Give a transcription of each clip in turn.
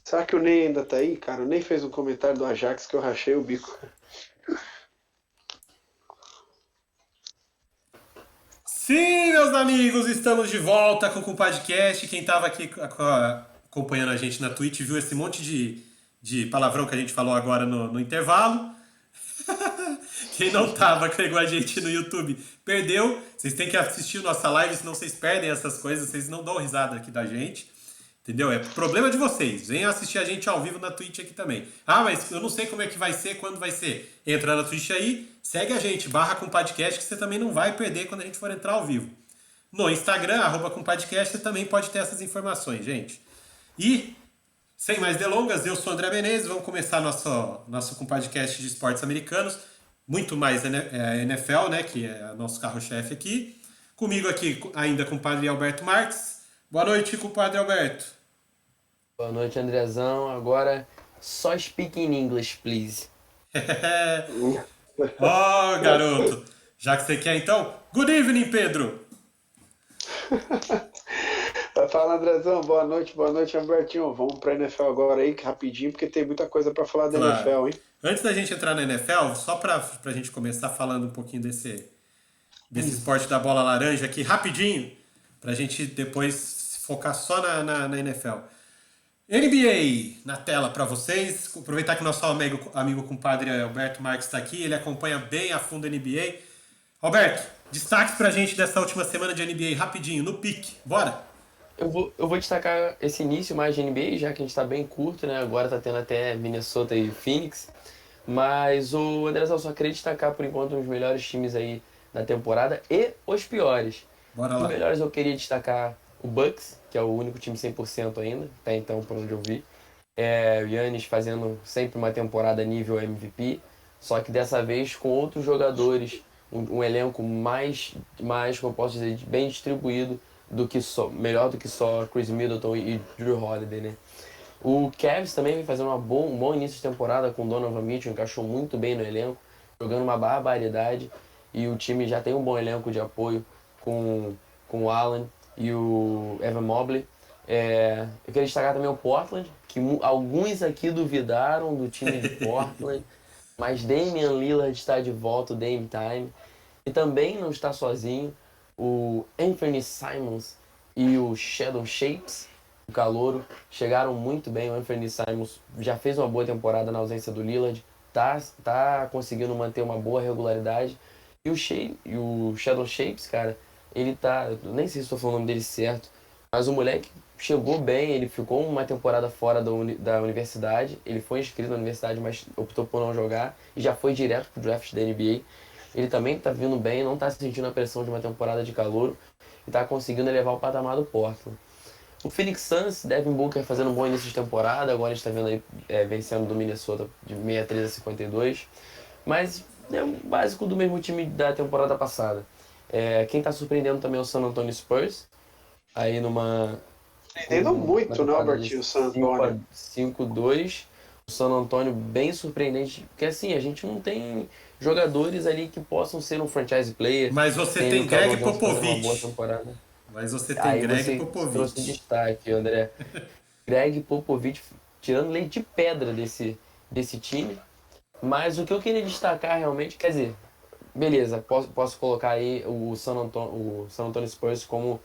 Será que o Ney ainda tá aí, cara? O Ney fez um comentário do Ajax que eu rachei o bico. Sim, meus amigos, estamos de volta com o podcast. Quem estava aqui acompanhando a gente na Twitch viu esse monte de palavrão que a gente falou agora no intervalo. Quem não estava igual a gente no YouTube perdeu. Vocês têm que assistir nossa live, senão vocês perdem essas coisas, vocês não dão risada aqui da gente. Entendeu? É problema de vocês. Venham assistir a gente ao vivo na Twitch aqui também. Ah, mas eu não sei como é que vai ser, quando vai ser. Entra na Twitch aí, segue a gente, barra com podcast, que você também não vai perder quando a gente for entrar ao vivo. No Instagram, arroba com podcast, você também pode ter essas informações, gente. E, sem mais delongas, eu sou o André Menezes, vamos começar nosso com podcast de esportes americanos, muito mais NFL, né, que é o nosso carro-chefe aqui. Comigo aqui ainda com o Padre Alberto Marques. Boa noite, compadre Alberto. Boa noite, Andrezão. Agora, só speak in English, please. Oh, garoto. Já que você quer, então. Good evening, Pedro. Fala, Andrezão. Boa noite, Albertinho. Vamos pra NFL agora aí, rapidinho, porque tem muita coisa pra falar da Claro. NFL, hein? Antes da gente entrar na NFL, só pra gente começar falando um pouquinho desse esporte da bola laranja aqui, rapidinho, pra gente depois focar só na NFL. NBA na tela para vocês. Aproveitar que nosso amigo compadre Alberto Marques está aqui, ele acompanha bem a fundo a NBA. Alberto, destaques pra gente dessa última semana de NBA, rapidinho, no pique. Bora! Eu vou destacar esse início mais de NBA, já que a gente tá bem curto, né? Agora tá tendo até Minnesota e Phoenix. Mas o Andrezão, só queria destacar por enquanto os melhores times aí da temporada e os piores. Bora Os lá. melhores eu queria destacar o Bucks, que é o único time 100% ainda, até então, por onde eu vi. O Giannis fazendo sempre uma temporada nível MVP, só que dessa vez com outros jogadores, um elenco mais, como eu posso dizer, bem distribuído, melhor do que só Chris Middleton e Drew Holiday, né? O Cavs também vem fazendo um bom início de temporada com o Donovan Mitchell, encaixou muito bem no elenco, jogando uma barbaridade, e o time já tem um bom elenco de apoio com o Allen e o Evan Mobley. Eu queria destacar também o Portland, que alguns aqui duvidaram do time de Portland, mas Damian Lillard está de volta, o Dame Time, e também não está sozinho. O Anthony Simons e o Sheldon Shapes, o calouro, chegaram muito bem. O Anthony Simons já fez uma boa temporada na ausência do Lillard, tá conseguindo manter uma boa regularidade. E o Sheldon Shapes, cara, ele tá, nem sei se estou falando o nome dele certo, mas o moleque chegou bem, ele ficou uma temporada fora da universidade, ele foi inscrito na universidade, mas optou por não jogar e já foi direto pro draft da NBA. Ele também tá vindo bem, não tá sentindo a pressão de uma temporada de calor e tá conseguindo elevar o patamar do Portland. O Phoenix Suns, Devin Booker fazendo um bom início de temporada, agora a gente tá vendo aí vencendo do Minnesota de 63 a 52, mas é o básico do mesmo time da temporada passada. Quem tá surpreendendo também é o San Antonio Spurs, aí Entendo uma muito, né, temporada de Albertinho, o San 5 a Antônio? 5-2. O San Antonio bem surpreendente, porque assim, a gente não tem jogadores ali que possam ser um franchise player. Mas você Tem ali tem o Keldon Greg Johnson fazendo uma boa Popovich. temporada. Mas você tem Aí Greg você trouxe um Popovich. destaque, André. Greg Popovich tirando leite de pedra desse time. Mas o que eu queria destacar realmente, quer dizer, beleza, posso colocar aí o San Antonio Spurs como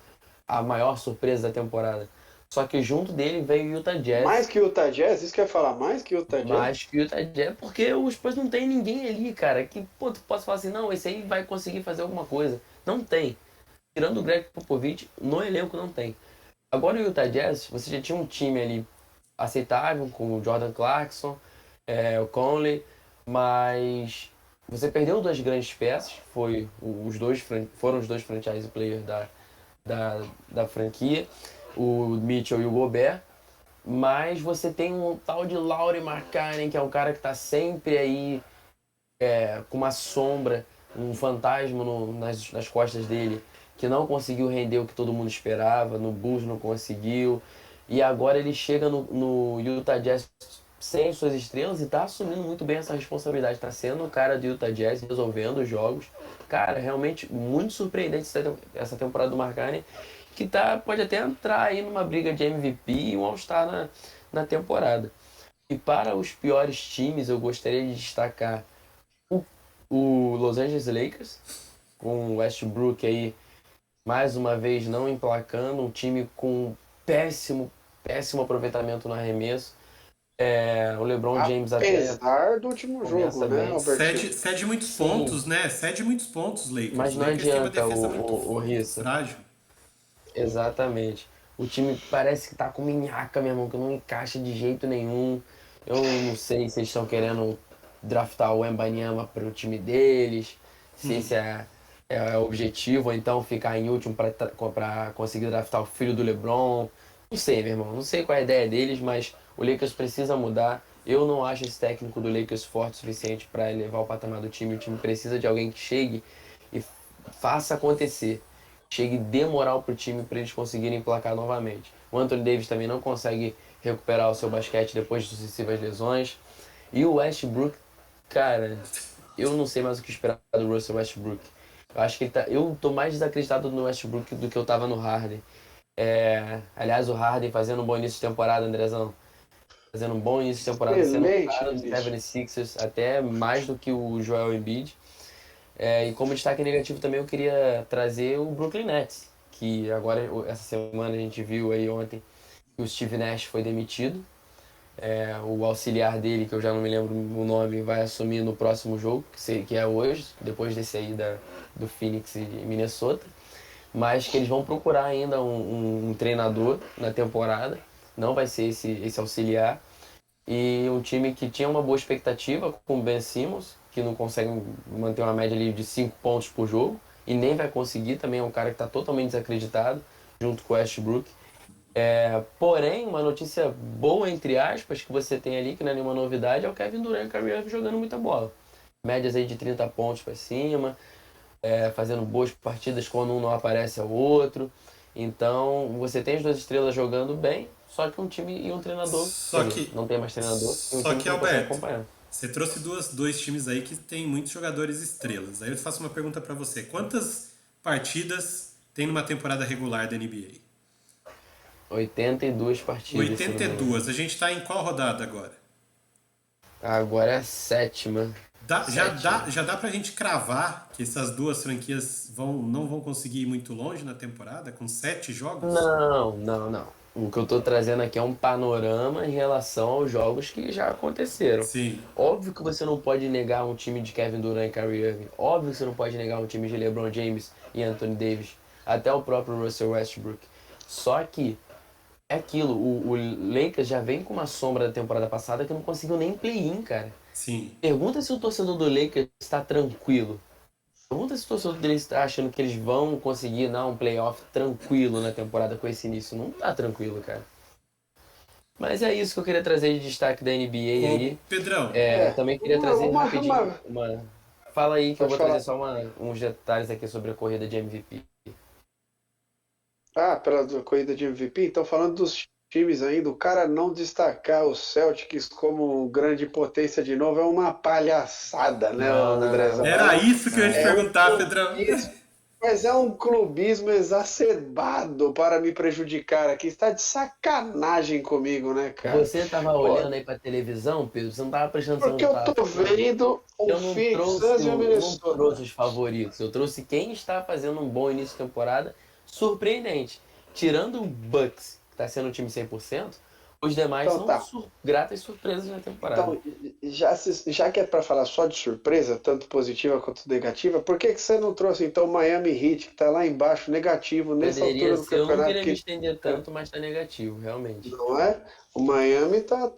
a maior surpresa da temporada. Só que junto dele veio o Utah Mais Jazz, que o Utah Jazz? Isso que eu ia falar, mais que o Utah Jazz? mais que o Utah Jazz, porque o Spurs não tem ninguém ali, cara, que pô, tu possa falar assim, não, esse aí vai conseguir fazer alguma coisa. Não tem. Tirando o Greg Popovich, no elenco não tem. Agora o Utah Jazz, você já tinha um time ali aceitável, com o Jordan Clarkson, o Conley, mas você perdeu duas grandes peças, foram os dois franchise players da franquia, o Mitchell e o Gobert, mas você tem um tal de Lauri Markkanen, que é um cara que está sempre aí com uma sombra, um fantasma nas costas dele, que não conseguiu render o que todo mundo esperava, no Bulls não conseguiu, e agora ele chega no Utah Jazz sem suas estrelas e tá assumindo muito bem essa responsabilidade, tá sendo o cara do Utah Jazz, resolvendo os jogos. Cara, realmente muito surpreendente essa temporada do Markkanen. que pode até entrar aí numa briga de MVP e um All-Star na temporada. E para os piores times, eu gostaria de destacar o, o Los Angeles Lakers, com o Westbrook aí, mais uma vez, não emplacando, um time com péssimo aproveitamento no arremesso. O LeBron James até Apesar do último começa jogo, né, bem. Albertinho? Cede muitos Sim, pontos, né? Cede muitos pontos, Lakers. mas O não Lakers tem uma adianta, defesa muito o Rissa. frágil. Exatamente. O time parece que tá com minhaca, meu irmão, que não encaixa de jeito nenhum. Eu não sei se eles estão querendo draftar o Wembanyama para o time deles, se esse é o objetivo, ou então ficar em último para conseguir draftar o filho do LeBron. Não sei, meu irmão, não sei qual é a ideia deles, mas o Lakers precisa mudar. Eu não acho esse técnico do Lakers forte o suficiente para elevar o patamar do time. O time precisa de alguém que chegue e faça acontecer. Chegue e dê moral pro time para eles conseguirem emplacar novamente. O Anthony Davis também não consegue recuperar o seu basquete depois de sucessivas lesões. E o Westbrook, cara, eu não sei mais o que esperar do Russell Westbrook. Eu acho que eu tô mais desacreditado no Westbrook do que eu tava no Harden. Aliás, o Harden fazendo um bom início de temporada, Andrezão. Fazendo um bom início de temporada, sendo um Excelente cara do início. 76ers, até mais do que o Joel Embiid. E como destaque negativo também eu queria trazer o Brooklyn Nets, que agora, essa semana a gente viu aí ontem que o Steve Nash foi demitido. O auxiliar dele, que eu já não me lembro o nome, vai assumir no próximo jogo, que é hoje, depois desse aí do Phoenix e Minnesota. Mas que eles vão procurar ainda um treinador na temporada, não vai ser esse auxiliar. E um time que tinha uma boa expectativa com o Ben Simmons, que não consegue manter uma média ali de 5 pontos por jogo, e nem vai conseguir, também é um cara que está totalmente desacreditado, junto com o Westbrook. Porém, uma notícia boa, entre aspas, que você tem ali, que não é nenhuma novidade, é o Kevin Durant e o Kyrie Irving jogando muita bola. Médias aí de 30 pontos para cima, fazendo boas partidas quando um não aparece ao outro. Então, você tem as duas estrelas jogando bem, só que um time e um treinador, Só quer dizer, que, não tem mais treinador, e um só time que que não consegue Alberto, acompanhar. você trouxe dois times aí que tem muitos jogadores estrelas. Aí eu faço uma pergunta pra você. Quantas partidas tem numa temporada regular da NBA? 82 partidas, se não me engano. 82. A gente tá em qual rodada agora? Agora é a sétima. Sétima. Já dá pra gente cravar que essas duas franquias não vão conseguir ir muito longe na temporada, com 7 jogos? Não. O que eu tô trazendo aqui é um panorama em relação aos jogos que já aconteceram. Sim. Óbvio que você não pode negar um time de Kevin Durant e Kyrie Irving. Óbvio que você não pode negar um time de LeBron James e Anthony Davis. Até o próprio Russell Westbrook. Só que é aquilo, o Lakers já vem com uma sombra da temporada passada que não conseguiu nem play-in, cara. Sim. Pergunta se o torcedor do Lakers está tranquilo. Pergunta se o torcedor deles está achando que eles vão conseguir dar um playoff tranquilo na temporada com esse início. Não tá tranquilo, cara. Mas é isso que eu queria trazer de destaque da NBA Ô, aí. Pedrão, Também queria trazer rapidinho uma- uma. Fala aí que eu Pode vou trazer falar. só uns detalhes aqui sobre a corrida de MVP. Pela corrida de MVP, então falando dos times ainda, o cara não destacar o Celtics como grande potência de novo é uma palhaçada, né, Andrezão? era isso que eu ia te É um perguntar, Pedrão. clubismo, mas é um clubismo exacerbado para me prejudicar aqui. Está de sacanagem comigo, né, cara? Você tava Pô, olhando aí pra televisão, Pedro? Você não tava prestando atenção porque no eu tava tô falando. vendo o Eu não Phoenix trouxe, Suns e o eu não Minnesota. trouxe os favoritos. Eu trouxe quem está fazendo um bom início de temporada surpreendente. Tirando o Bucks, que está sendo um time 100%, os demais Então são tá. gratas surpresas na temporada. Então, já que é para falar só de surpresa, tanto positiva quanto negativa, por que você não trouxe então o Miami Heat, que está lá embaixo, negativo, nessa Poderia altura do ser, eu não campeonato, queria me estender tanto, mas tá negativo, realmente. não é? O Miami tá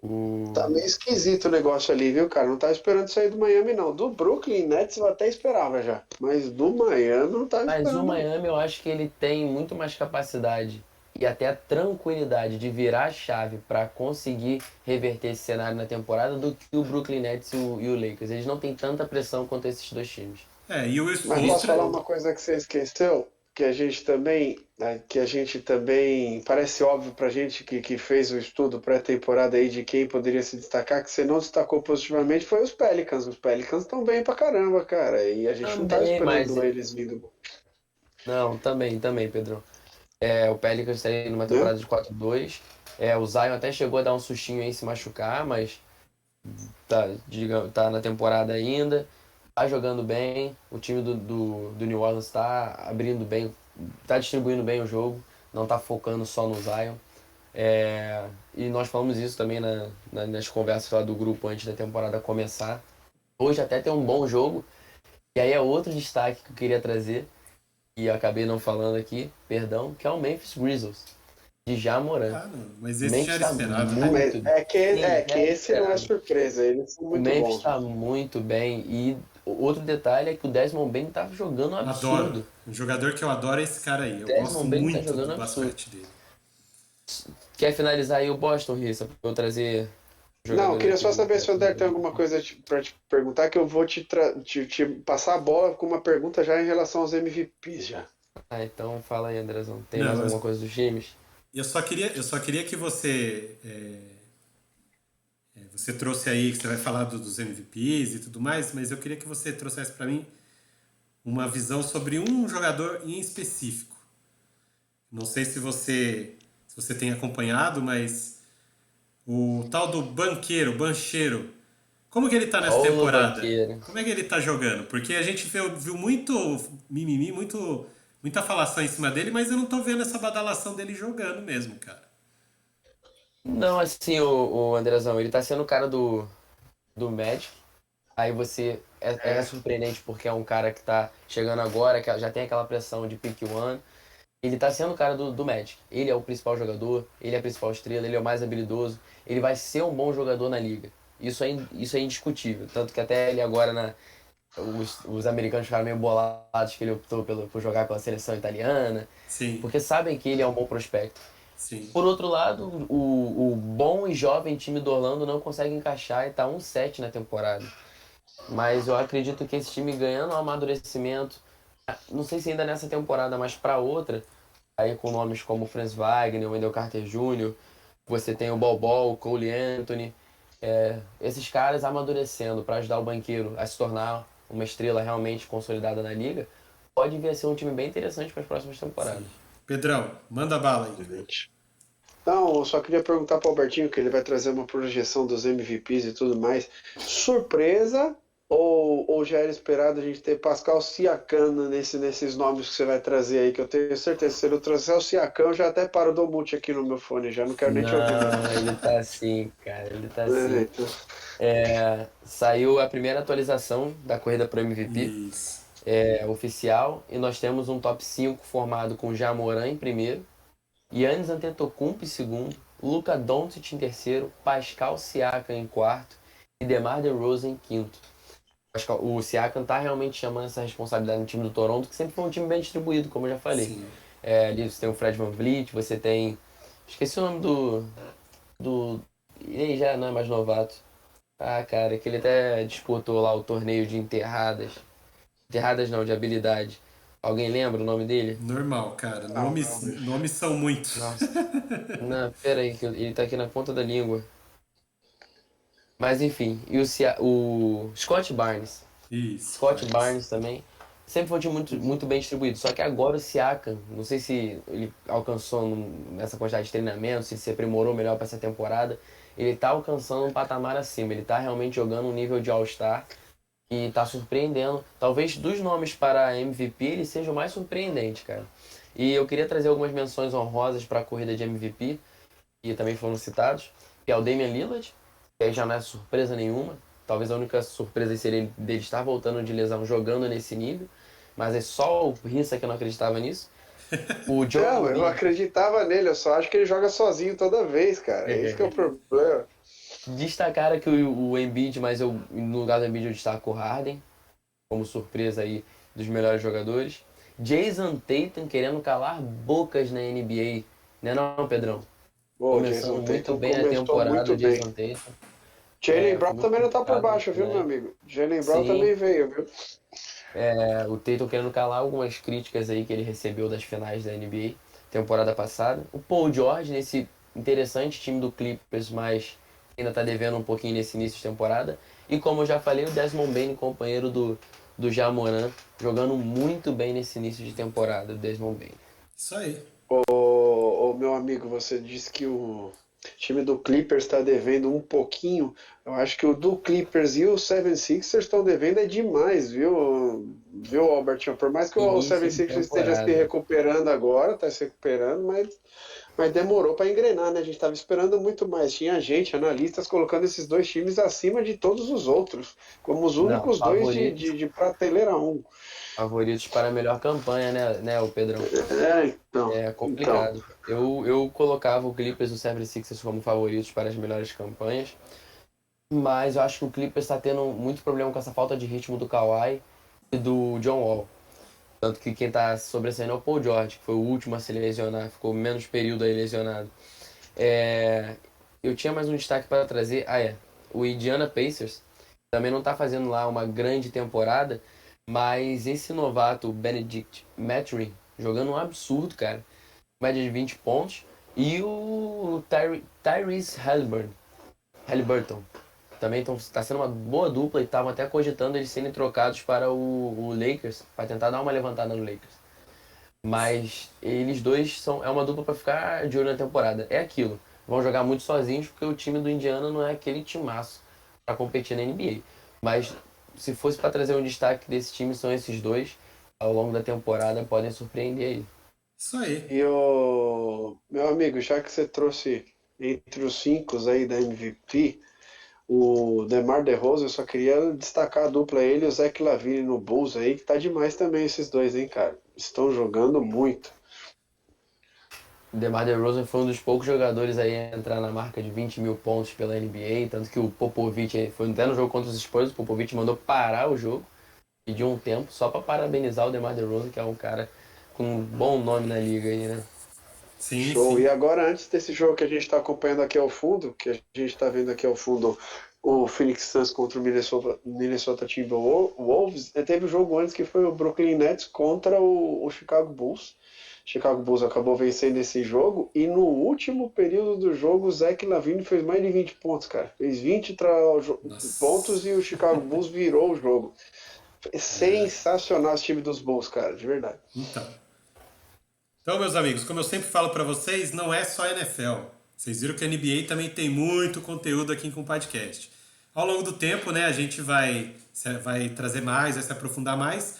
O... meio esquisito o negócio ali, viu, cara? Não tava esperando isso aí do Miami, não. Do Brooklyn Nets eu até esperava já, mas do Miami eu não tava Mas o esperando, não. Miami eu acho que ele tem muito mais capacidade e até a tranquilidade de virar a chave para conseguir reverter esse cenário na temporada do que o Brooklyn Nets e o Lakers. Eles não têm tanta pressão quanto esses dois times. E o Mas posso falar Spolstra... uma coisa que você esqueceu? Que a gente também, parece óbvio pra gente que fez o estudo pré-temporada aí de quem poderia se destacar, que você não destacou positivamente, foi os Pelicans. Os Pelicans estão bem pra caramba, cara, e a gente não tava Também, mas esperando eles vindo. não, também, Pedrão. O Pelicans está aí numa temporada de 4-2. O Zion até chegou a dar um sustinho aí se machucar, mas tá na temporada ainda. Tá jogando bem. O time do New Orleans está abrindo bem, tá distribuindo bem o jogo. Não tá focando só no Zion. E nós falamos isso também nas conversas lá do grupo antes da temporada começar. Hoje até tem um bom jogo. E aí é outro destaque que eu queria trazer, e eu acabei não falando aqui, perdão, que é o Memphis Grizzlies, de Ja Morant. Ah, não, mas O esse já Memphis era tá esperado, Ah, né? mas muito que já esse não é esperado. surpresa, eles são O muito Memphis bons. tá muito bem. E outro detalhe é que o Desmond Bain tá jogando um Adoro. absurdo. Um jogador que eu adoro é esse cara aí. Eu gosto Desmond Bain tá muito jogando do um absurdo. basquete dele. Quer finalizar aí o Boston, Rissa, pra eu trazer Não, eu jogadores queria aqui só do saber se o Boston? André tem alguma coisa para te perguntar, que eu vou te passar a bola com uma pergunta já em relação aos MVPs já. Então fala aí, Andrezão. Tem mais Não, alguma coisa dos times? eu só queria que você trouxe aí, que você vai falar dos MVPs e tudo mais, mas eu queria que você trouxesse para mim uma visão sobre um jogador em específico. Não sei se você tem acompanhado, mas o tal do Bancheiro, como que ele tá nessa Paulo temporada? Banqueiro. Como é que ele tá jogando? Porque a gente viu muito mimimi, muita falação em cima dele, mas eu não tô vendo essa badalação dele jogando mesmo, cara. Não, assim, o Andrezão, ele tá sendo o cara do Magic. Aí você é surpreendente porque é um cara que tá chegando agora, que já tem aquela pressão de pick one. Ele tá sendo o cara do Magic. Ele é o principal jogador, ele é a principal estrela, ele é o mais habilidoso. Ele vai ser um bom jogador na liga. Isso é indiscutível. Tanto que até ele agora, os americanos ficaram meio bolados que ele optou por jogar pela seleção italiana, Sim, porque sabem que ele é um bom prospecto. sim. Por outro lado, o bom e jovem time do Orlando não consegue encaixar e tá 1-7 na temporada. Mas eu acredito que esse time ganhando um amadurecimento, não sei se ainda nessa temporada, mas para outra, aí com nomes como Franz Wagner, Wendell Carter Jr., você tem o Bol, o Cole Anthony, esses caras amadurecendo para ajudar o banqueiro a se tornar uma estrela realmente consolidada na liga, pode vir a ser um time bem interessante para as próximas temporadas. Pedrão, manda bala aí. Exatamente. Não, eu só queria perguntar para o Albertinho, que ele vai trazer uma projeção dos MVPs e tudo mais. Surpresa ou já era esperado a gente ter Pascal Siakam nesses nomes que você vai trazer aí, que eu tenho certeza que se ele trouxer o Siakam, eu já até paro do mute aqui no meu fone, já não quero nem te ouvir mais. Não, ele tá assim, cara, ele tá assim. Então, Saiu a primeira atualização da corrida para o MVP, Isso. oficial, e nós temos um top 5 formado com Jamoran em primeiro, Giannis Antetokounmpo em segundo, Luka Doncic em terceiro, Pascal Siakam em quarto e DeMar DeRozan em quinto. O Siakam tá realmente chamando essa responsabilidade no time do Toronto, que sempre foi um time bem distribuído, como eu já falei. Sim. Ali você tem o Fred VanVleet, você tem... Esqueci o nome do... Ele já não é mais novato. Ah, cara, que ele até disputou lá o torneio de enterradas. Enterradas não, de habilidade. Alguém lembra o nome dele? Normal, cara. não, Nomes são muitos. Nossa. Não, pera aí, que ele tá aqui na ponta da língua. Mas enfim, e o Scott Barnes. Isso. Scott Mas- Barnes também. Sempre foi um time muito, muito bem distribuído. Só que agora o Siakam, não sei se ele alcançou nessa quantidade de treinamento, se ele se aprimorou melhor para essa temporada. Ele tá alcançando um patamar acima. Ele tá realmente jogando um nível de All-Star e tá surpreendendo. Talvez dos nomes para MVP ele seja o mais surpreendente, cara. E eu queria trazer algumas menções honrosas para a corrida de MVP, que também foram citados, que é o Damian Lillard, que aí já não é surpresa nenhuma. Talvez a única surpresa seria dele estar voltando de lesão jogando nesse nível, mas é só o Rissa que não acreditava nisso. O Joel não, eu Embiid, acreditava nele, eu só acho que ele joga sozinho toda vez, cara. Esse que é o problema. destacar aqui o Embiid, mas no lugar do Embiid eu destaco o Harden, como surpresa aí dos melhores jogadores. Jason Tatum querendo calar bocas na NBA, né não, Pedrão? Pô, o Começando Jason muito Tatum bem a começou temporada, muito o bem. Jason Tatum. Jaylen Foi Brown muito também não tá por criticado nas baixo, viu, meu finais. amigo? Jaylen Brown Sim, também veio, viu? o Tatum querendo calar algumas críticas aí que ele recebeu das finais da NBA temporada passada. O Paul George nesse interessante time do Clippers, mas ainda tá devendo um pouquinho nesse início de temporada. E como eu já falei, o Desmond Bane, companheiro do Ja Morant, jogando muito bem nesse início de temporada, o Desmond Bane. Isso aí. Ô, meu amigo, você disse que o time do Clippers está devendo um pouquinho. Eu acho que o do Clippers e o 76ers estão devendo é demais, viu, Albertinho? Por mais que o Início de 76ers esteja se temporada. recuperando agora, está se recuperando, mas demorou para engrenar, né? A gente estava esperando muito mais. Tinha gente, analistas, colocando esses dois times acima de todos os outros, como os Não, únicos dois de prateleira um. favoritos para a melhor campanha, né, o Pedrão? É Então. complicado. Eu colocava o Clippers e o 76ers como favoritos para as melhores campanhas, mas eu acho que o Clippers está tendo muito problema com essa falta de ritmo do Kawhi e do John Wall. Tanto que quem está sobressaindo é o Paul George, que foi o último a se lesionar, ficou menos período aí lesionado. Eu tinha mais um destaque para trazer. O Indiana Pacers também não está fazendo lá uma grande temporada, mas esse novato, o Benedict Mathurin, jogando um absurdo, cara. Média de 20 pontos. E o Tyrese Halliburton. Também está sendo uma boa dupla e estavam até cogitando eles serem trocados para o Lakers, para tentar dar uma levantada no Lakers. Mas eles dois é uma dupla para ficar de olho na temporada. É aquilo. Vão jogar muito sozinhos porque o time do Indiana não é aquele timaço para competir na NBA. Mas se fosse para trazer um destaque desse time, são esses dois. Ao longo da temporada podem surpreender aí. Isso aí. E o meu amigo, já que você trouxe entre os cinco aí da MVP, o DeMar DeRozan, eu só queria destacar a dupla ele e o Zach LaVine no Bulls aí, que tá demais também esses dois, hein, cara. Estão jogando muito. O DeMar DeRozan foi um dos poucos jogadores aí a entrar na marca de 20 mil pontos pela NBA, tanto que o Popovich, foi até no jogo contra os Spurs, o Popovich mandou parar o jogo, pediu um tempo só para parabenizar o DeMar DeRozan, que é um cara com um bom nome na liga aí, né? Sim, Show. E sim. agora, antes desse jogo que a gente está acompanhando aqui ao fundo, que a gente está vendo aqui ao fundo o Phoenix Suns contra o Minnesota Timberwolves, teve o jogo antes que foi o Brooklyn Nets contra o Chicago Bulls. Chicago Bulls acabou vencendo esse jogo e no último período do jogo o Zach LaVine fez mais de 20 pontos, cara. Fez 20 pontos Nossa. e o Chicago Bulls virou o jogo. Sensacional esse time dos Bulls, cara, de verdade. Então. Então, meus amigos, como eu sempre falo para vocês, não é só NFL. Vocês viram que a NBA também tem muito conteúdo aqui com o podcast. Ao longo do tempo, né, a gente vai trazer mais, vai se aprofundar mais,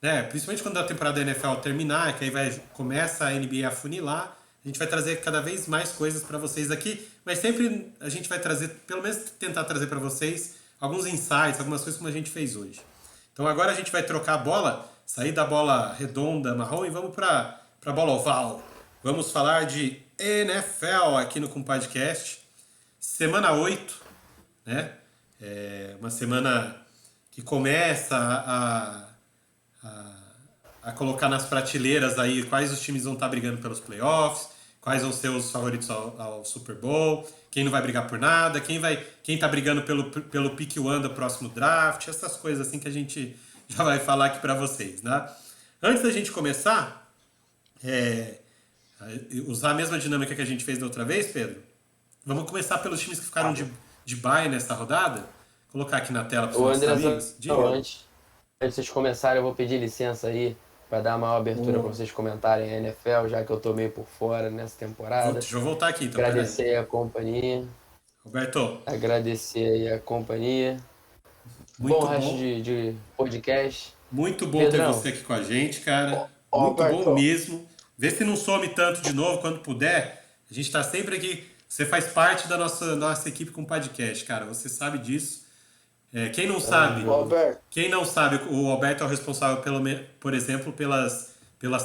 né? Principalmente quando a temporada da NFL terminar, que aí começa a NBA a funilar, a gente vai trazer cada vez mais coisas para vocês aqui, mas sempre a gente vai trazer, pelo menos tentar trazer para vocês alguns insights, algumas coisas como a gente fez hoje. Então agora a gente vai trocar a bola, sair da bola redonda, marrom e vamos para a bola oval. Vamos falar de NFL aqui no Compadcast. Semana 8, né? É uma semana que começa a colocar nas prateleiras aí quais os times vão estar brigando pelos playoffs, quais vão ser os favoritos ao Super Bowl, quem não vai brigar por nada, quem tá brigando pelo pick one do próximo draft, essas coisas assim que a gente já vai falar aqui para vocês, né? Antes da gente começar, usar a mesma dinâmica que a gente fez da outra vez, Pedro, vamos começar pelos times que ficaram de bye nessa rodada. Vou colocar aqui na tela para os Ô nossos Andrezão, amigos. Diga. antes de vocês começarem, eu vou pedir licença aí para dar maior abertura para vocês comentarem a NFL, já que eu tô meio por fora nessa temporada. Deixa eu voltar aqui então, peraí. Agradecer aí a companhia. Roberto, Agradecer aí a companhia. muito Bom resto bom. de podcast. Muito bom ter Pedrão, você aqui com a gente, cara. Ó, Muito bom Alberto, mesmo. Vê se não some tanto de novo quando puder. A gente está sempre aqui. Você faz parte da nossa equipe com podcast, cara. Você sabe disso. Quem não tamo sabe, junto. Alberto, o Alberto é o responsável, por exemplo, pelas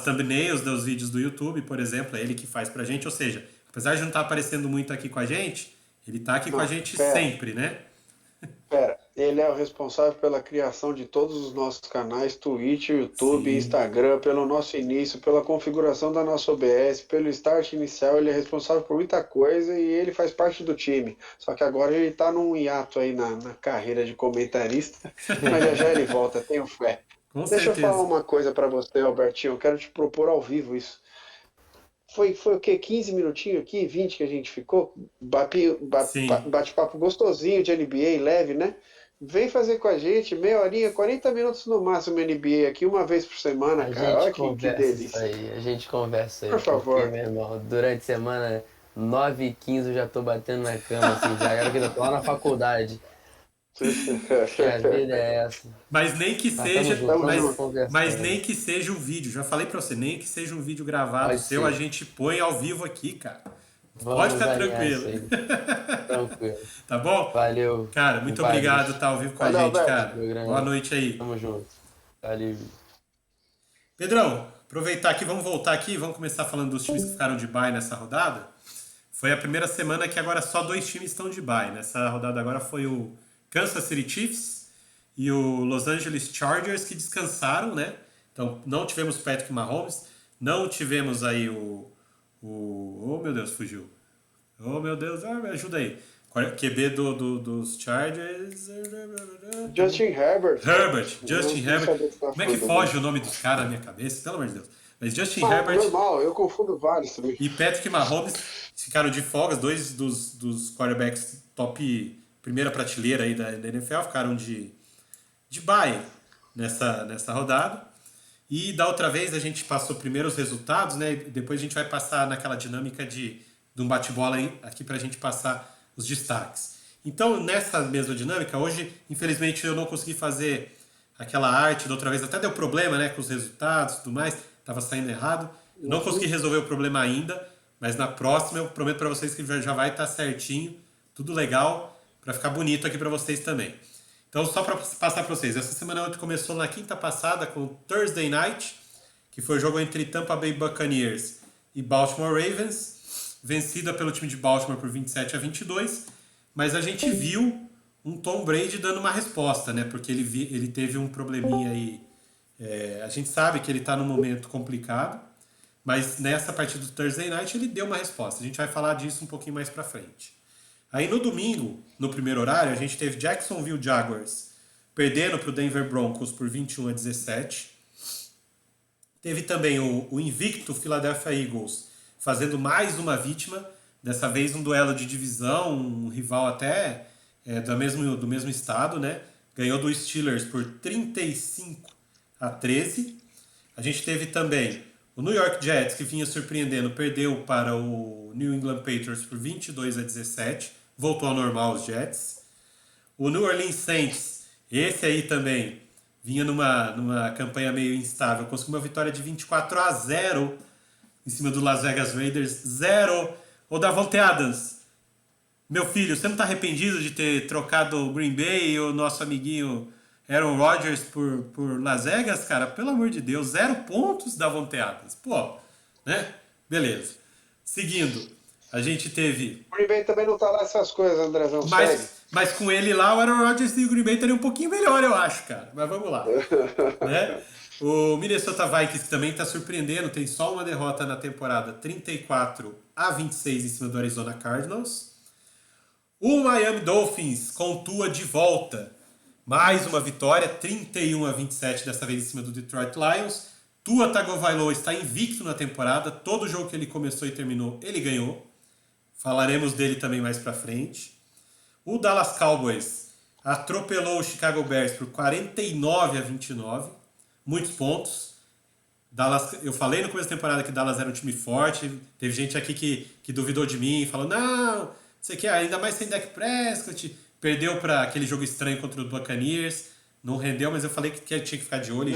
thumbnails dos vídeos do YouTube, por exemplo. É ele que faz pra gente. Ou seja, apesar de não estar aparecendo muito aqui com a gente, ele tá aqui com a não, gente pera. sempre, né? Ele é o responsável pela criação de todos os nossos canais, Twitch, YouTube, Sim. Instagram, pelo nosso início, pela configuração da nossa OBS, pelo start inicial. Ele é responsável por muita coisa e ele faz parte do time. Só que agora ele está num hiato aí na carreira de comentarista, mas já já ele volta, tenho fé. Com Deixa eu falar certeza. uma coisa para você, Albertinho. Eu quero te propor ao vivo isso. Foi o quê? 15 minutinhos aqui? 20 que a gente ficou? Sim. Bate-papo gostosinho de NBA, leve, né? vem fazer com a gente meia horinha, 40 minutos no máximo NBA aqui, uma vez por semana, A cara. gente Olha que conversa isso delícia. aí, a gente conversa aí, Por porque, favor. meu irmão, durante a semana, 9h15 eu já tô batendo na cama, assim, já era que eu tô lá na faculdade. Que a vida é essa. Mas nem que Mas tamo seja, junto, Tamo vamos junto. mas conversando. nem que seja um vídeo. Já falei pra você, nem que seja um vídeo gravado Pode seu, a ser. gente põe ao vivo aqui, cara. Pode Vamos ficar alinhar tranquilo. isso aí. Tranquilo. Tá bom? Valeu, Cara, muito obrigado por compadres. estar ao vivo com a Valeu, gente, Alberto. cara. Meu Boa grande. noite aí. Tamo junto. Valeu. Pedrão, aproveitar aqui, vamos voltar aqui, vamos começar falando dos times que ficaram de bye nessa rodada. Foi a primeira semana que agora só 2 times estão de bye. Nessa rodada agora foi o Kansas City Chiefs e o Los Angeles Chargers que descansaram, né? Então não tivemos Patrick Mahomes, não tivemos aí oh meu Deus, fugiu. Oh meu Deus, me ajuda aí. QB dos Chargers. Justin Herbert. Justin Não Herbert. sabia que tava Como é que falando. foge o nome dos caras na minha cabeça? Pelo amor de Deus. Mas Justin Ah, Herbert normal, eu confundo vários também. e Patrick Mahomes ficaram de folga, 2 dos quarterbacks top primeira prateleira aí da NFL ficaram de bye nessa rodada. E da outra vez a gente passou primeiro os resultados, né? E depois a gente vai passar naquela dinâmica de um bate-bola aí, aqui pra gente passar os destaques. Então, nessa mesma dinâmica, hoje, infelizmente, eu não consegui fazer aquela arte da outra vez. Até deu problema, né? Com os resultados e tudo mais. Tava saindo errado. Eu não consegui resolver o problema ainda, mas na próxima eu prometo pra vocês que já vai estar certinho, tudo legal, pra ficar bonito aqui pra vocês também. Então, só para passar para vocês, essa semana começou na quinta passada com Thursday Night, que foi o jogo entre Tampa Bay Buccaneers e Baltimore Ravens, vencida pelo time de Baltimore por 27-22, mas a gente viu um Tom Brady dando uma resposta, né? Porque ele teve um probleminha aí. A gente sabe que ele está num momento complicado, mas nessa partida do Thursday Night ele deu uma resposta. A gente vai falar disso um pouquinho mais para frente. Aí no domingo, no primeiro horário, a gente teve Jacksonville Jaguars perdendo para o Denver Broncos por 21-17. Teve também o invicto Philadelphia Eagles fazendo mais uma vítima, dessa vez um duelo de divisão, um rival até do mesmo estado, né? Ganhou do Steelers por 35-13. A gente teve também o New York Jets, que vinha surpreendendo, perdeu para o New England Patriots por 22-17. Voltou ao normal os Jets. O New Orleans Saints, esse aí também, vinha numa campanha meio instável. Conseguiu uma vitória de 24-0 em cima do Las Vegas Raiders. 0. Ô Davante Adams, meu filho, você não está arrependido de ter trocado o Green Bay e o nosso amiguinho Aaron Rodgers por Las Vegas, cara? Pelo amor de Deus, 0 pontos Davante Adams. Pô, né? Beleza. Seguindo. A gente teve. O Green Bay também não tá lá essas coisas, Andrezão. Segue. Mas com ele lá, o Aaron Rodgers e o Green Bay estariam um pouquinho melhor, eu acho, cara. Mas vamos lá. Né? O Minnesota Vikings também está surpreendendo, tem só uma derrota na temporada, 34-26 em cima do Arizona Cardinals. O Miami Dolphins com Tua de volta. Mais uma vitória, 31-27, dessa vez em cima do Detroit Lions. Tua Tagovailoa está invicto na temporada. Todo jogo que ele começou e terminou, ele ganhou. Falaremos dele também mais pra frente. O Dallas Cowboys atropelou o Chicago Bears por 49-29. Muitos pontos. Dallas, eu falei no começo da temporada que Dallas era um time forte. Teve gente aqui que duvidou de mim, falou, não, você quer ainda mais sem Dak Prescott. Perdeu para aquele jogo estranho contra o Buccaneers. Não rendeu, mas eu falei que tinha que ficar de olho e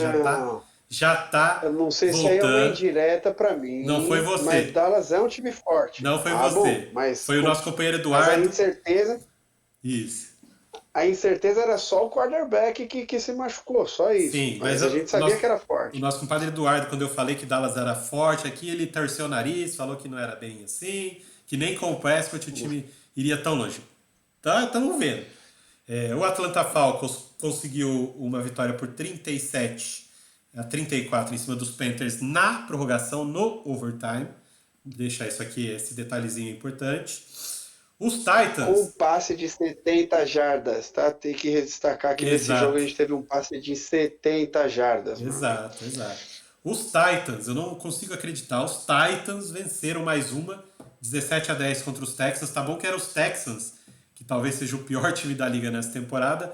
já tá Eu não sei voltando. se aí é uma indireta pra mim. Não foi você. Mas Dallas é um time forte. Não foi você. Bom, mas foi o nosso companheiro Eduardo. Mas a incerteza... Isso. A incerteza era só o quarterback que se machucou, só isso. Sim, mas a gente sabia que era forte. O nosso compadre Eduardo, quando eu falei que Dallas era forte aqui, ele torceu o nariz, falou que não era bem assim, que nem com o Prescott o time iria tão longe. Tá, estamos vendo. O Atlanta Falcons conseguiu uma vitória por 37-34 em cima dos Panthers na prorrogação, no overtime. Vou deixar isso aqui, esse detalhezinho importante. Os Titans... Com um passe de 70 jardas, tá? Tem que destacar que nesse jogo a gente teve um passe de 70 jardas. Exato. Os Titans, eu não consigo acreditar, os Titans venceram mais uma, 17-10 contra os Texans. Tá bom que eram os Texans, que talvez seja o pior time da liga nessa temporada,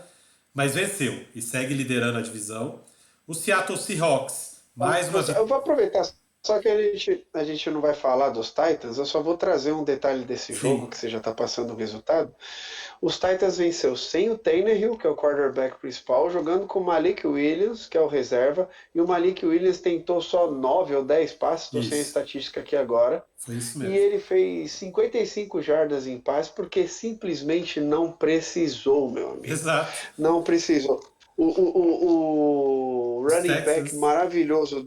mas venceu e segue liderando a divisão. O Seattle Seahawks, mais uma Eu vitória. vou aproveitar, só que a gente não vai falar dos Titans, eu só vou trazer um detalhe desse jogo, Sim, que você já está passando o resultado. Os Titans venceu sem o Tannehill, que é o quarterback principal, jogando com o Malik Williams, que é o reserva, e o Malik Williams tentou só 9 ou 10 passes, estou sem a isso. estatística aqui agora, Foi isso e mesmo. ele fez 55 jardas em passe porque simplesmente não precisou, meu amigo. Exato. Não precisou. O Os running back Texans, maravilhoso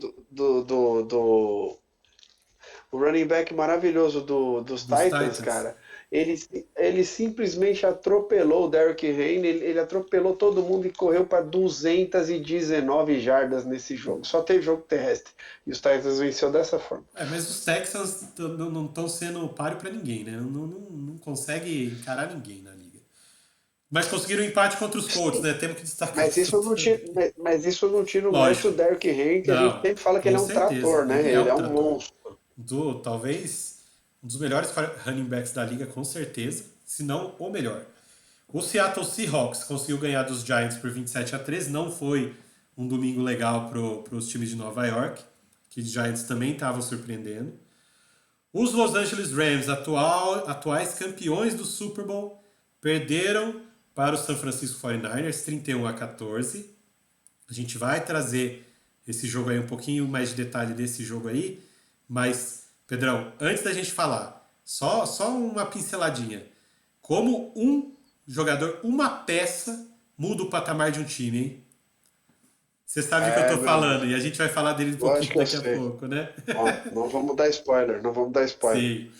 o running back maravilhoso dos dos Titans, Titans. cara, ele, ele simplesmente atropelou o Derrick Henry, ele atropelou todo mundo e correu para 219 jardas nesse jogo. Só teve jogo terrestre. E os Titans venceu dessa forma. Mas os Texans não estão sendo páreo para ninguém, né? Não consegue encarar ninguém na liga. Mas conseguiram um empate contra os Colts, né? Temos que destacar Mas isso isso não tira, também. mas isso não tira o mérito Lógico. do Derrick Henry, que a gente Não, sempre fala que ele com é um certeza. trator, né? Ele é Ele é um um trator. monstro. Talvez um dos melhores running backs da liga, com certeza. Se não, o melhor. O Seattle Seahawks conseguiu ganhar dos Giants por 27-13. Não foi um domingo legal para os times de Nova York, que os Giants também estavam surpreendendo. Os Los Angeles Rams, atuais campeões do Super Bowl, perderam para o San Francisco 49ers 31-14. A gente vai trazer esse jogo aí, um pouquinho mais de detalhe desse jogo aí, mas, Pedrão, antes da gente falar, só uma pinceladinha. Como um jogador, uma peça, muda o patamar de um time, hein? Você sabe do que eu É, tô meu falando, amigo. e a gente vai falar dele um pouquinho Lógico que eu daqui a sei. pouco, né? Ó, não vamos dar spoiler, não vamos dar spoiler. Sim.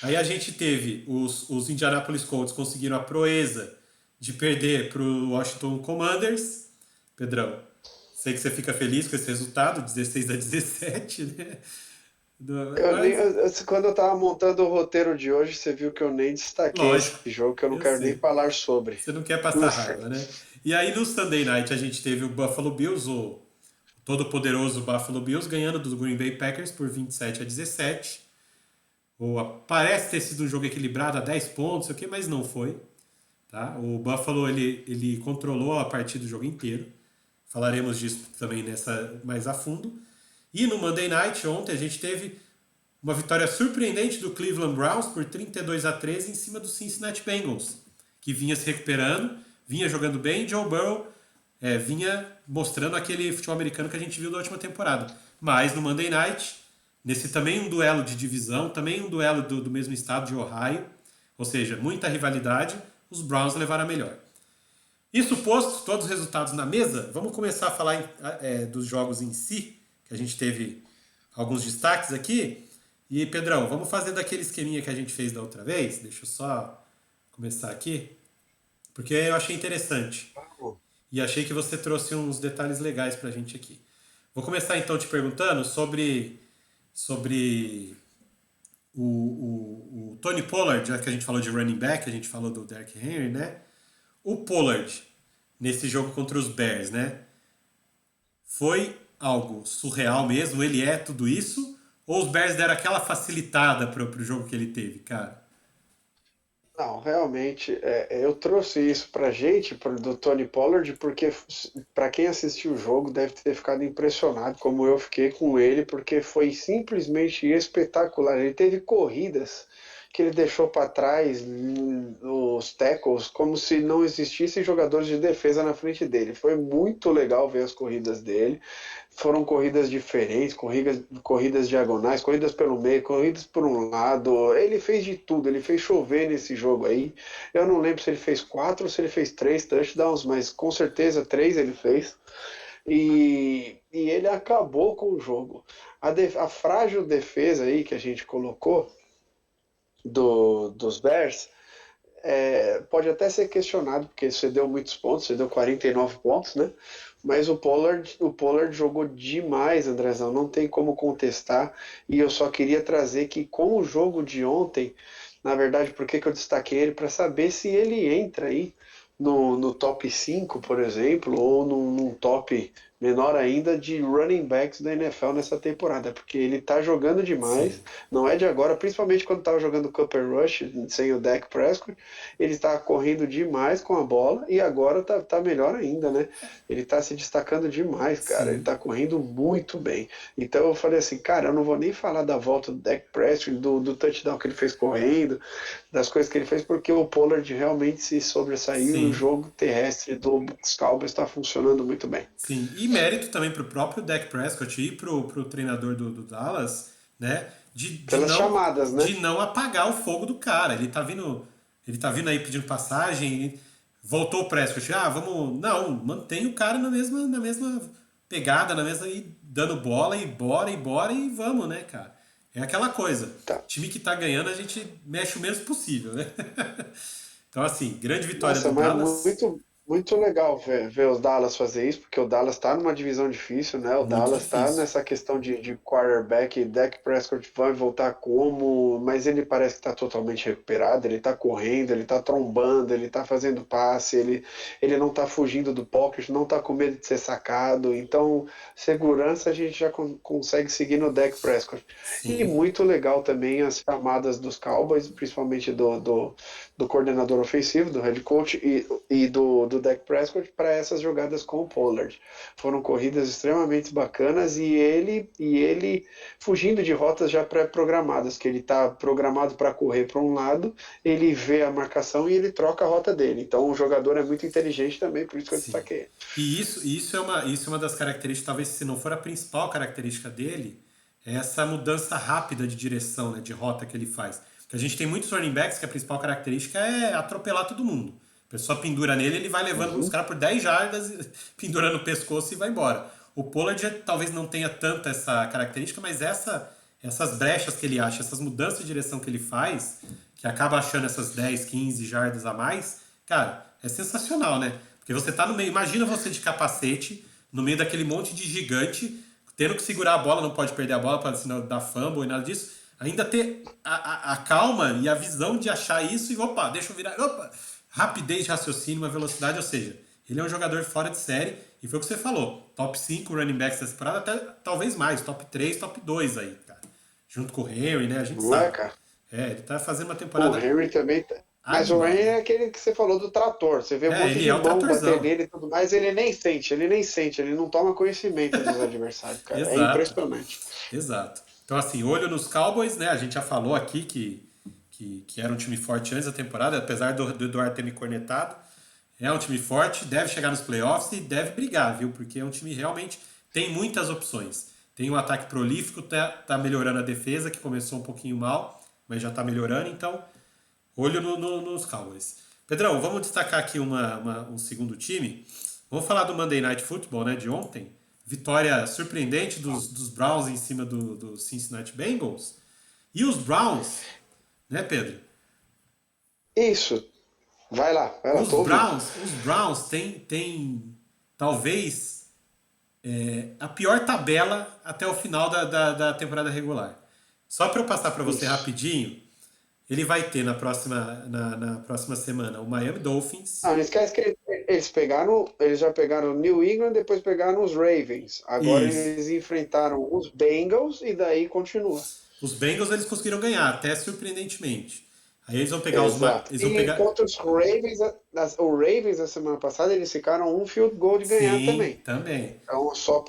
Aí a gente teve os Indianapolis Colts conseguiram a proeza de perder para o Washington Commanders. Pedrão, sei que você fica feliz com esse resultado, 16-17, né? Mas, Quando eu tava montando o roteiro de hoje, você viu que eu nem destaquei esse lógico, jogo, que eu não eu quero nem sei. falar sobre. Você não quer passar raiva, né? E aí no Sunday Night a gente teve o Buffalo Bills, o todo-poderoso Buffalo Bills, ganhando do Green Bay Packers por 27-17. Parece ter sido um jogo equilibrado a 10 pontos, sei o mas não foi. Tá? O Buffalo ele controlou a partida do jogo inteiro. Falaremos disso também nessa mais a fundo. E no Monday Night, ontem, a gente teve uma vitória surpreendente do Cleveland Browns por 32-13 em cima do Cincinnati Bengals, que vinha se recuperando, vinha jogando bem. Joe Burrow vinha mostrando aquele futebol americano que a gente viu da última temporada. Mas no Monday Night, nesse também um duelo de divisão, também um duelo do mesmo estado de Ohio, ou seja, muita rivalidade, os Browns levaram a melhor. Isso posto, todos os resultados na mesa, vamos começar a falar dos jogos em si, que a gente teve alguns destaques aqui. E, Pedrão, vamos fazer daquele esqueminha que a gente fez da outra vez? Deixa eu só começar aqui, porque eu achei interessante. E achei que você trouxe uns detalhes legais pra gente aqui. Vou começar então te perguntando sobre o Tony Pollard, já que a gente falou de running back, a gente falou do Derrick Henry, né? O Pollard, nesse jogo contra os Bears, né? Foi algo surreal mesmo? Ele é tudo isso? Ou os Bears deram aquela facilitada pro jogo que ele teve, cara? Não, realmente, eu trouxe isso pra gente, do Tony Pollard, porque para quem assistiu o jogo deve ter ficado impressionado, como eu fiquei com ele, porque foi simplesmente espetacular. Ele teve corridas que ele deixou para trás os tackles, como se não existissem jogadores de defesa na frente dele. Foi muito legal ver as corridas dele. Foram corridas diferentes, corridas diagonais, corridas pelo meio, corridas por um lado. Ele fez de tudo, ele fez chover nesse jogo aí. Eu não lembro se ele fez 4 ou se ele fez 3 touchdowns, mas com certeza 3 ele fez. E ele acabou com o jogo. A frágil defesa aí que a gente colocou dos Bears pode até ser questionado, porque você deu muitos pontos, você deu 49 pontos, né? Mas o Pollard jogou demais, Andrezão, não tem como contestar. E eu só queria trazer que com o jogo de ontem, na verdade, por que eu destaquei ele? Para saber se ele entra aí no top 5, por exemplo, ou num top menor ainda de running backs da NFL nessa temporada, porque ele tá jogando demais, Sim, não é de agora, principalmente quando tava jogando Cooper Rush sem o Dak Prescott, ele tá correndo demais com a bola e agora tá melhor ainda, né? Ele tá se destacando demais, cara, ele sim, tá correndo muito bem. Então eu falei assim, cara, eu não vou nem falar da volta do Dak Prescott, do touchdown que ele fez correndo, das coisas que ele fez, porque o Pollard realmente se sobressaiu e o sim, jogo terrestre dos Cowboys está funcionando muito bem. sim. E mérito também pro próprio Dak Prescott e pro treinador do Dallas, né? Pelas chamadas, né? De não apagar o fogo do cara. Ele tá vindo aí pedindo passagem, voltou o Prescott. Ah, vamos. Não, mantém o cara na mesma pegada, na mesma. E dando bola, e bora, e vamos, né, cara? É aquela coisa. Tá. Time que tá ganhando, a gente mexe o menos possível, né? Então, assim, grande vitória Nossa, do mas Dallas. muito legal ver os Dallas fazer isso, porque o Dallas está numa divisão difícil, né? O Muito Dallas está difícil. nessa questão de quarterback, Dak Prescott vai voltar como, mas ele parece que está totalmente recuperado, ele está correndo, ele está trombando, ele está fazendo passe, ele não está fugindo do pocket, não está com medo de ser sacado, então segurança a gente já consegue seguir no Dak Prescott. E Sim, muito legal também as chamadas dos Cowboys, principalmente do coordenador ofensivo, do head coach e do Dak Prescott para essas jogadas com o Pollard. Foram corridas extremamente bacanas e ele fugindo de rotas já pré-programadas, que ele está programado para correr para um lado, ele vê a marcação e ele troca a rota dele. Então o jogador é muito inteligente também, por isso que eu sim. destaquei. Isso é uma das características, talvez se não for a principal característica dele, é essa mudança rápida de direção, né, de rota que ele faz. Porque a gente tem muitos running backs que a principal característica é atropelar todo mundo. A pessoa pendura nele, ele vai levando os Uhum. caras por 10 jardas, pendura no pescoço e vai embora. O Pollard talvez não tenha tanta essa característica, mas essas brechas que ele acha, essas mudanças de direção que ele faz, que acaba achando essas 10, 15 jardas a mais, cara, é sensacional, né? Porque você tá no meio, imagina você de capacete, no meio daquele monte de gigante, tendo que segurar a bola, não pode perder a bola para senão dar fumble e nada disso. Ainda ter a calma e a visão de achar isso e opa, deixa eu virar, opa, rapidez de raciocínio, uma velocidade, ou seja, ele é um jogador fora de série e foi o que você falou, top 5 running backs dessa temporada, até talvez mais, top 3, top 2 aí, cara. Junto com o Henry, né? A gente Não é, sabe. cara? É, ele tá fazendo uma O temporada Henry também. Mas o animal, Henry né? é aquele que você falou do trator. Você vê um É, monte ele de é o mão bater tratorzão. nele e tudo mais, ele não toma conhecimento dos adversários, cara. É Exato. impressionante. Exato. Então, assim, olho nos Cowboys, né? A gente já falou aqui que era um time forte antes da temporada, apesar do Eduardo ter me cornetado. É um time forte, deve chegar nos playoffs e deve brigar, viu? Porque é um time realmente tem muitas opções. Tem um ataque prolífico, tá melhorando a defesa, que começou um pouquinho mal, mas já tá melhorando, então olho nos Cowboys. Pedrão, vamos destacar aqui um segundo time. Vamos falar do Monday Night Football, né, de ontem. Vitória surpreendente dos Browns em cima do Cincinnati Bengals. E os Browns, né, Pedro? Isso. Vai lá, tô ouvindo. Os Browns têm talvez a pior tabela até o final da temporada regular. Só para eu passar para você Isso. rapidinho, ele vai ter na próxima semana o Miami Dolphins. Ah, não esquece que eles já pegaram o New England, depois pegaram os Ravens. Agora Isso. eles enfrentaram os Bengals e daí continua. Os Bengals eles conseguiram ganhar, até surpreendentemente. Aí eles vão pegar Exato. eles vão E pegar. contra os Ravens, o Ravens na semana passada, eles ficaram um field goal de ganhar Sim, também. também. Então, só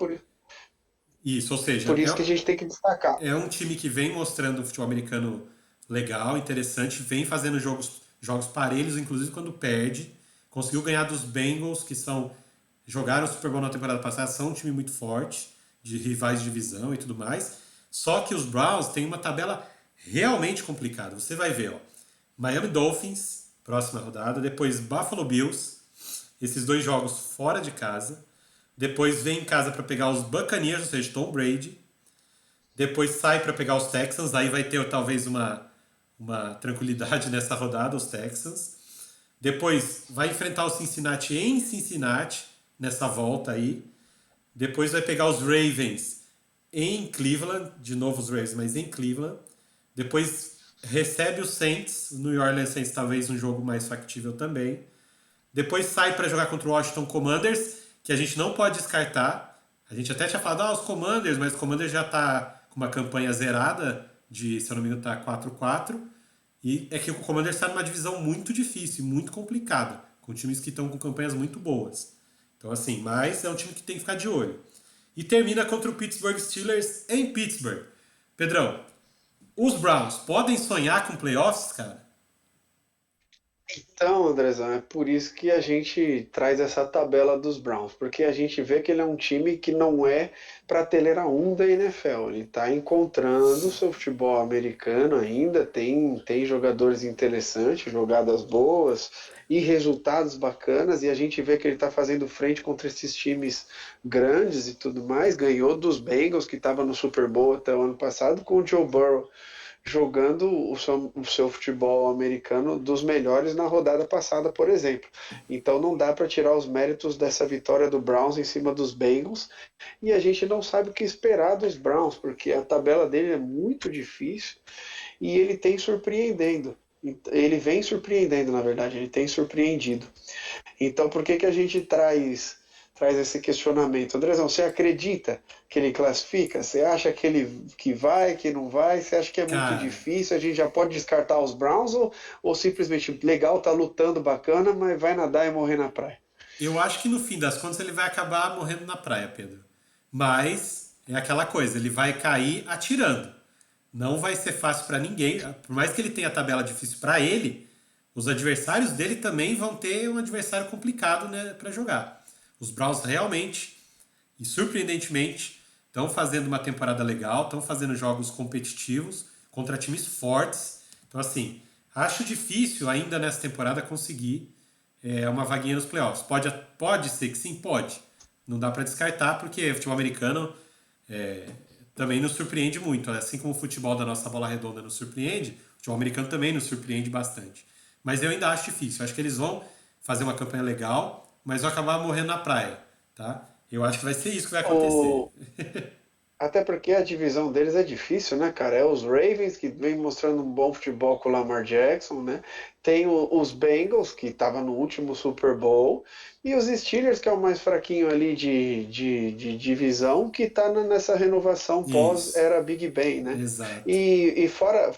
Isso, ou seja, por isso que a gente tem que destacar. é um time que vem mostrando um futebol americano legal, interessante, vem fazendo jogos parelhos, inclusive quando perde. Conseguiu ganhar dos Bengals, que jogaram o Super Bowl na temporada passada, são um time muito forte, de rivais de divisão e tudo mais. Só que os Browns têm uma tabela realmente complicada. Você vai ver, ó. Miami Dolphins, próxima rodada, depois Buffalo Bills, esses dois jogos fora de casa. Depois vem em casa para pegar os Buccaneers, ou seja, Tom Brady. Depois sai para pegar os Texans, aí vai ter talvez uma tranquilidade nessa rodada, os Texans. Depois vai enfrentar o Cincinnati em Cincinnati, nessa volta aí. Depois vai pegar os Ravens em Cleveland, de novo os Ravens, mas em Cleveland. Depois recebe os Saints, o New Orleans Saints talvez um jogo mais factível também. Depois sai para jogar contra o Washington Commanders, que a gente não pode descartar. A gente até tinha falado, os Commanders, mas o Commanders já tá com uma campanha zerada de, se eu não me engano, tá 4-4. E é que o Commanders está numa divisão muito difícil, muito complicada, com times que estão com campanhas muito boas. Então, assim, mas é um time que tem que ficar de olho. E termina contra o Pittsburgh Steelers em Pittsburgh. Pedrão, os Browns podem sonhar com playoffs, cara? Então, Andrezão, é por isso que a gente traz essa tabela dos Browns, porque a gente vê que ele é um time que não é prateleira 1 da NFL. Ele está encontrando o seu futebol americano ainda, tem jogadores interessantes, jogadas boas e resultados bacanas, e a gente vê que ele está fazendo frente contra esses times grandes e tudo mais. Ganhou dos Bengals, que estava no Super Bowl até o ano passado, com o Joe Burrow jogando o seu futebol americano dos melhores na rodada passada, por exemplo. Então não dá para tirar os méritos dessa vitória do Browns em cima dos Bengals, e a gente não sabe o que esperar dos Browns, porque a tabela dele é muito difícil e ele tem surpreendendo. Ele vem surpreendendo, na verdade, ele tem surpreendido. Então, por que que a gente traz esse questionamento? Andrezão, você acredita que ele classifica? Você acha que ele que vai, que não vai? Você acha que é muito Cara, difícil? A gente já pode descartar os Browns ou simplesmente legal, tá lutando bacana, mas vai nadar e morrer na praia? eu acho que no fim das contas ele vai acabar morrendo na praia, Pedro. Mas é aquela coisa, ele vai cair atirando. Não vai ser fácil para ninguém. Por mais que ele tenha a tabela difícil para ele, os adversários dele também vão ter um adversário complicado, né, para jogar. Os Browns realmente e surpreendentemente estão fazendo uma temporada legal, estão fazendo jogos competitivos contra times fortes. Então, assim, acho difícil ainda nessa temporada conseguir uma vaguinha nos playoffs. Pode ser que sim, pode. Não dá para descartar, porque o futebol americano também nos surpreende muito. Assim como o futebol da nossa bola redonda nos surpreende, o futebol americano também nos surpreende bastante. Mas eu ainda acho difícil. Eu acho que eles vão fazer uma campanha legal, mas vão acabar morrendo na praia, tá? Eu acho que vai ser isso que vai acontecer. O, Até porque a divisão deles é difícil, né, cara? É os Ravens, que vem mostrando um bom futebol com o Lamar Jackson, né? Tem os Bengals, que estava no último Super Bowl, e os Steelers, que é o mais fraquinho ali de divisão, que está nessa renovação Isso, pós-era Big Ben, né? exato. E fora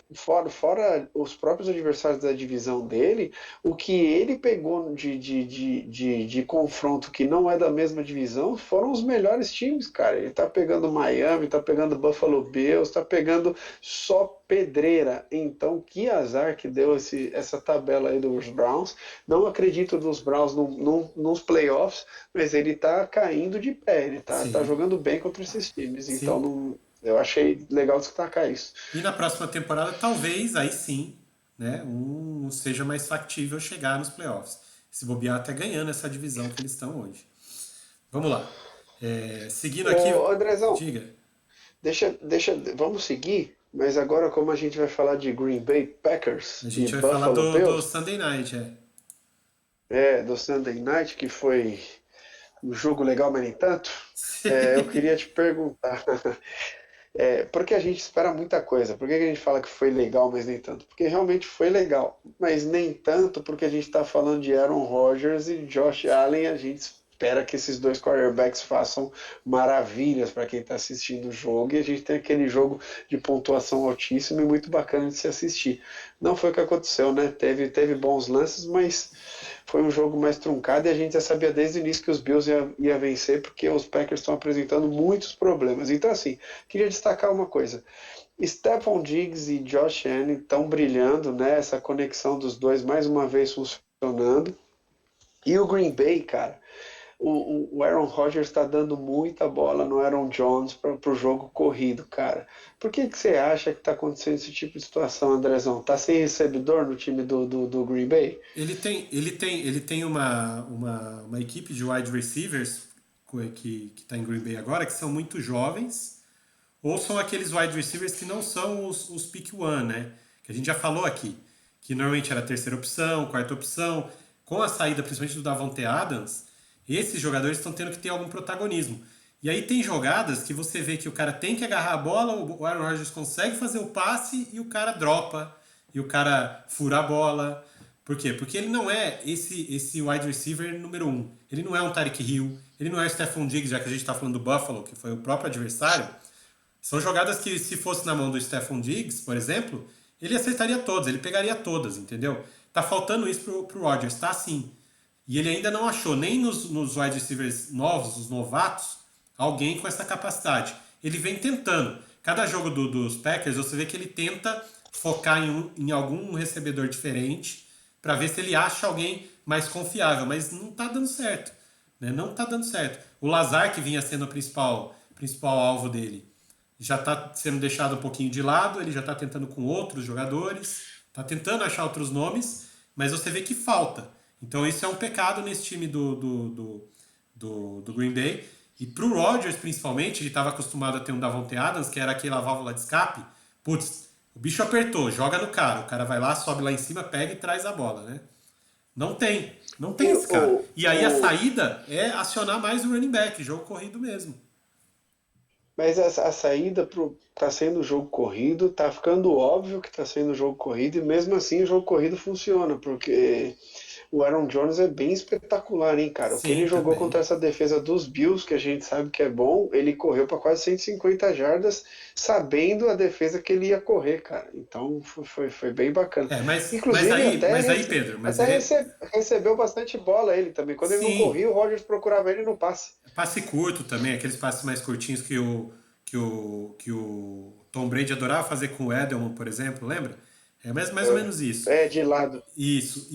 os próprios adversários da divisão dele, o que ele pegou de confronto que não é da mesma divisão foram os melhores times, cara. Ele tá pegando Miami, tá pegando Buffalo Bills, tá pegando só pedreira. Então, que azar que deu essa tabela aí dos Browns. Não acredito nos Browns nos playoffs, mas ele tá caindo de pé. Ele tá Sim, jogando bem contra esses times. Então, sim. eu achei legal destacar isso. E na próxima temporada, talvez, aí sim, né, seja mais factível chegar nos playoffs. Se bobear até ganhando essa divisão que eles estão hoje. Vamos lá. Seguindo aqui, Ô, Andrezão, diga. vamos seguir, mas agora como a gente vai falar de Green Bay Packers A e gente vai falar Buffalo do Bills, Sunday Night, do Sunday Night, que foi um jogo legal, mas nem tanto, eu queria te perguntar, porque a gente espera muita coisa, por que que a gente fala que foi legal, mas nem tanto? Porque realmente foi legal, mas nem tanto porque a gente está falando de Aaron Rodgers e Josh Allen, a gente espera que esses dois quarterbacks façam maravilhas para quem está assistindo o jogo, e a gente tem aquele jogo de pontuação altíssima e muito bacana de se assistir. Não foi o que aconteceu, né? Teve bons lances, mas foi um jogo mais truncado e a gente já sabia desde o início que os Bills ia vencer, porque os Packers estão apresentando muitos problemas. Então, assim, queria destacar uma coisa. Stephon Diggs e Josh Allen estão brilhando, né? Essa conexão dos dois mais uma vez funcionando. E o Green Bay, cara, o Aaron Rodgers está dando muita bola no Aaron Jones para o jogo corrido, cara. Por que você acha que está acontecendo esse tipo de situação, Andrezão? Tá sem recebedor no time do Green Bay? Ele tem uma equipe de wide receivers que está em Green Bay agora, que são muito jovens, ou são aqueles wide receivers que não são os pick one, né? Que a gente já falou aqui, que normalmente era a terceira opção, quarta opção. Com a saída principalmente do Davante Adams, esses jogadores estão tendo que ter algum protagonismo. E aí tem jogadas que você vê que o cara tem que agarrar a bola, o Aaron Rodgers consegue fazer o passe e o cara dropa, e o cara fura a bola. Por quê? Porque ele não é esse wide receiver número um. Ele não é um Tyreek Hill, ele não é o Stephon Diggs, já que a gente está falando do Buffalo, que foi o próprio adversário. São jogadas que, se fosse na mão do Stephon Diggs, por exemplo, ele acertaria todas, ele pegaria todas, entendeu? Tá faltando isso pro Rodgers, tá sim. E ele ainda não achou, nem nos wide receivers novos, os novatos, alguém com essa capacidade. Ele vem tentando. Cada jogo dos Packers, você vê que ele tenta focar em algum recebedor diferente para ver se ele acha alguém mais confiável, mas não tá dando certo. Né? Não tá dando certo. O Lazar, que vinha sendo o principal alvo dele, já está sendo deixado um pouquinho de lado, ele já está tentando com outros jogadores, está tentando achar outros nomes, mas você vê que falta. Então isso é um pecado nesse time do Green Bay. E pro Rodgers, principalmente, ele estava acostumado a ter um Davante Adams, que era aquela válvula de escape. Putz, o bicho apertou, joga no cara. O cara vai lá, sobe lá em cima, pega e traz a bola, né? Não tem esse cara. E aí a saída é acionar mais o running back, jogo corrido mesmo. Mas a saída tá sendo jogo corrido, tá ficando óbvio que tá sendo jogo corrido, e mesmo assim o jogo corrido funciona, porque o Aaron Jones é bem espetacular, hein, cara? O que ele Sim, jogou também. contra essa defesa dos Bills, que a gente sabe que é bom, ele correu para quase 150 jardas, sabendo a defesa que ele ia correr, cara. Então foi bem bacana. É, Inclusive, mas aí, Pedro, recebeu bastante bola ele também. Quando ele não sim, corria, o Rodgers procurava ele no passe. passe curto também, aqueles passes mais curtinhos que o Tom Brady adorava fazer com o Edelman, por exemplo, lembra? É mais ou menos isso. É, de lado. Isso.